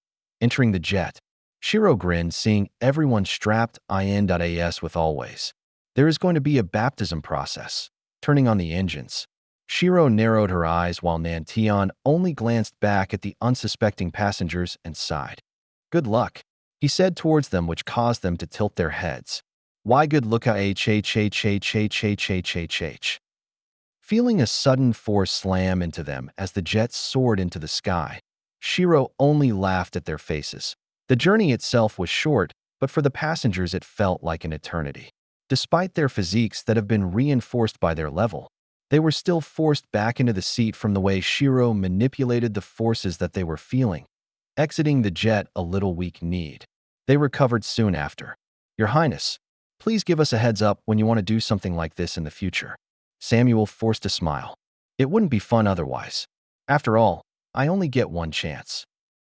Entering the jet, Shiro grinned, seeing everyone strapped in.as with always. There is going to be a baptism process. Turning on the engines, Shiro narrowed her eyes while Nantion only glanced back at the unsuspecting passengers and sighed. Good luck, he said towards them, which caused them to tilt their heads. Why good luck? Feeling a sudden force slam into them as the jets soared into the sky, Shiro only laughed at their faces. The journey itself was short, but for the passengers it felt like an eternity. Despite their physiques that have been reinforced by their level, they were still forced back into the seat from the way Shiro manipulated the forces that they were feeling, exiting the jet a little weak-kneed. They recovered soon after. Your Highness, please give us a heads up when you want to do something like this in the future. Samuel forced a smile. It wouldn't be fun otherwise. After all, I only get one chance.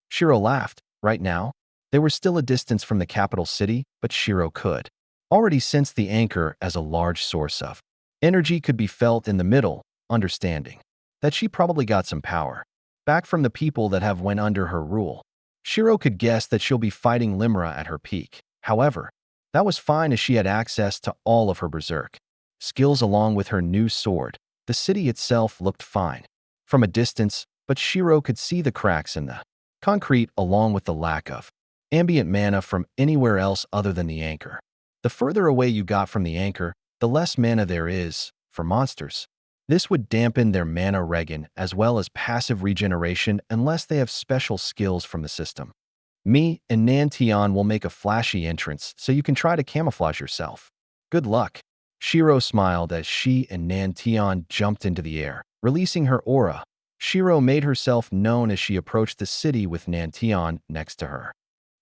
Shiro laughed. Right now, they were still a distance from the capital city, but Shiro could already sense the anchor as a large source of energy could be felt in the middle, understanding that she probably got some power back from the people that have went under her rule. Shiro could guess that she'll be fighting Limra at her peak. However, that was fine as she had access to all of her berserk skills along with her new sword. The city itself looked fine from a distance, but Shiro could see the cracks in the concrete along with the lack of ambient mana from anywhere else other than the anchor. The further away you got from the anchor, the less mana there is for monsters. This would dampen their mana regen as well as passive regeneration unless they have special skills from the system. Me and Nantion will make a flashy entrance so you can try to camouflage yourself. Good luck. Shiro smiled as she and Nantion jumped into the air, releasing her aura. Shiro made herself known as she approached the city with Nantion next to her.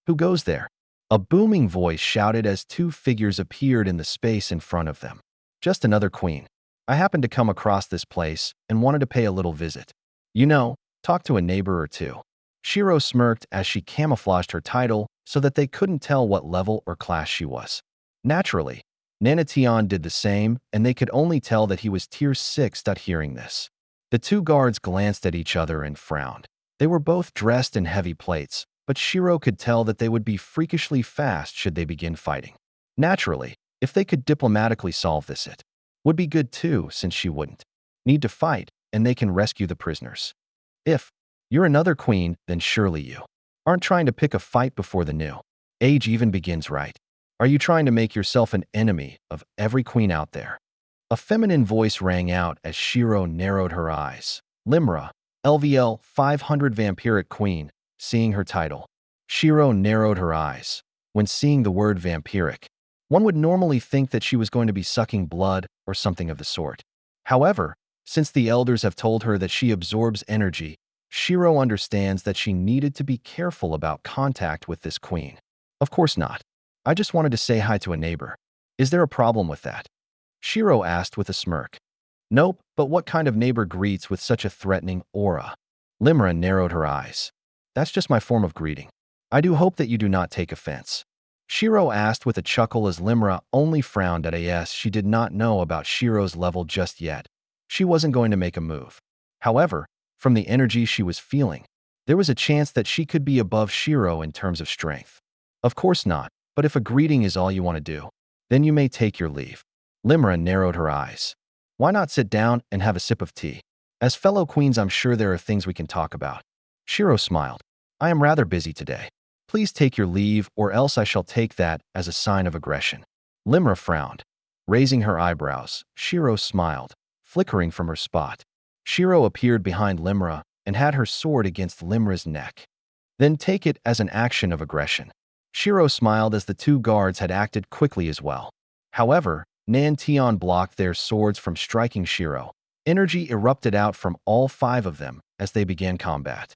Who goes there? A booming voice shouted as 2 figures appeared in the space in front of them. Just another queen. I happened to come across this place and wanted to pay a little visit. You know, talk to a neighbor or two. Shiro smirked as she camouflaged her title so that they couldn't tell what level or class she was. Naturally, Nanation did the same, and they could only tell that he was tier 6. Hearing this, the 2 guards glanced at each other and frowned. They were both dressed in heavy plates, but Shiro could tell that they would be freakishly fast should they begin fighting. Naturally, if they could diplomatically solve this, it would be good too, since she wouldn't need to fight and they can rescue the prisoners. If you're another queen, then surely you aren't trying to pick a fight before the new age even begins, right? Are you trying to make yourself an enemy of every queen out there? A feminine voice rang out as Shiro narrowed her eyes. Limra, LVL 500 Vampiric Queen. Seeing her title, Shiro narrowed her eyes. When seeing the word vampiric, one would normally think that she was going to be sucking blood or something of the sort. However, since the elders have told her that she absorbs energy, Shiro understands that she needed to be careful about contact with this queen. Of course not. I just wanted to say hi to a neighbor. Is there a problem with that? Shiro asked with a smirk. Nope, but what kind of neighbor greets with such a threatening aura? Limra narrowed her eyes. That's just my form of greeting. I do hope that you do not take offense. Shiro asked with a chuckle as Limra only frowned at as she did not know about Shiro's level just yet. She wasn't going to make a move. However, from the energy she was feeling, there was a chance that she could be above Shiro in terms of strength. Of course not, but if a greeting is all you want to do, then you may take your leave. Limra narrowed her eyes. Why not sit down and have a sip of tea? As fellow queens, I'm sure there are things we can talk about. Shiro smiled. I am rather busy today. Please take your leave, or else I shall take that as a sign of aggression. Limra frowned. Raising her eyebrows, Shiro smiled, flickering from her spot. Shiro appeared behind Limra and had her sword against Limra's neck. Then take it as an action of aggression. Shiro smiled as the two guards had acted quickly as well. However, Nantion blocked their swords from striking Shiro. Energy erupted out from all five of them as they began combat.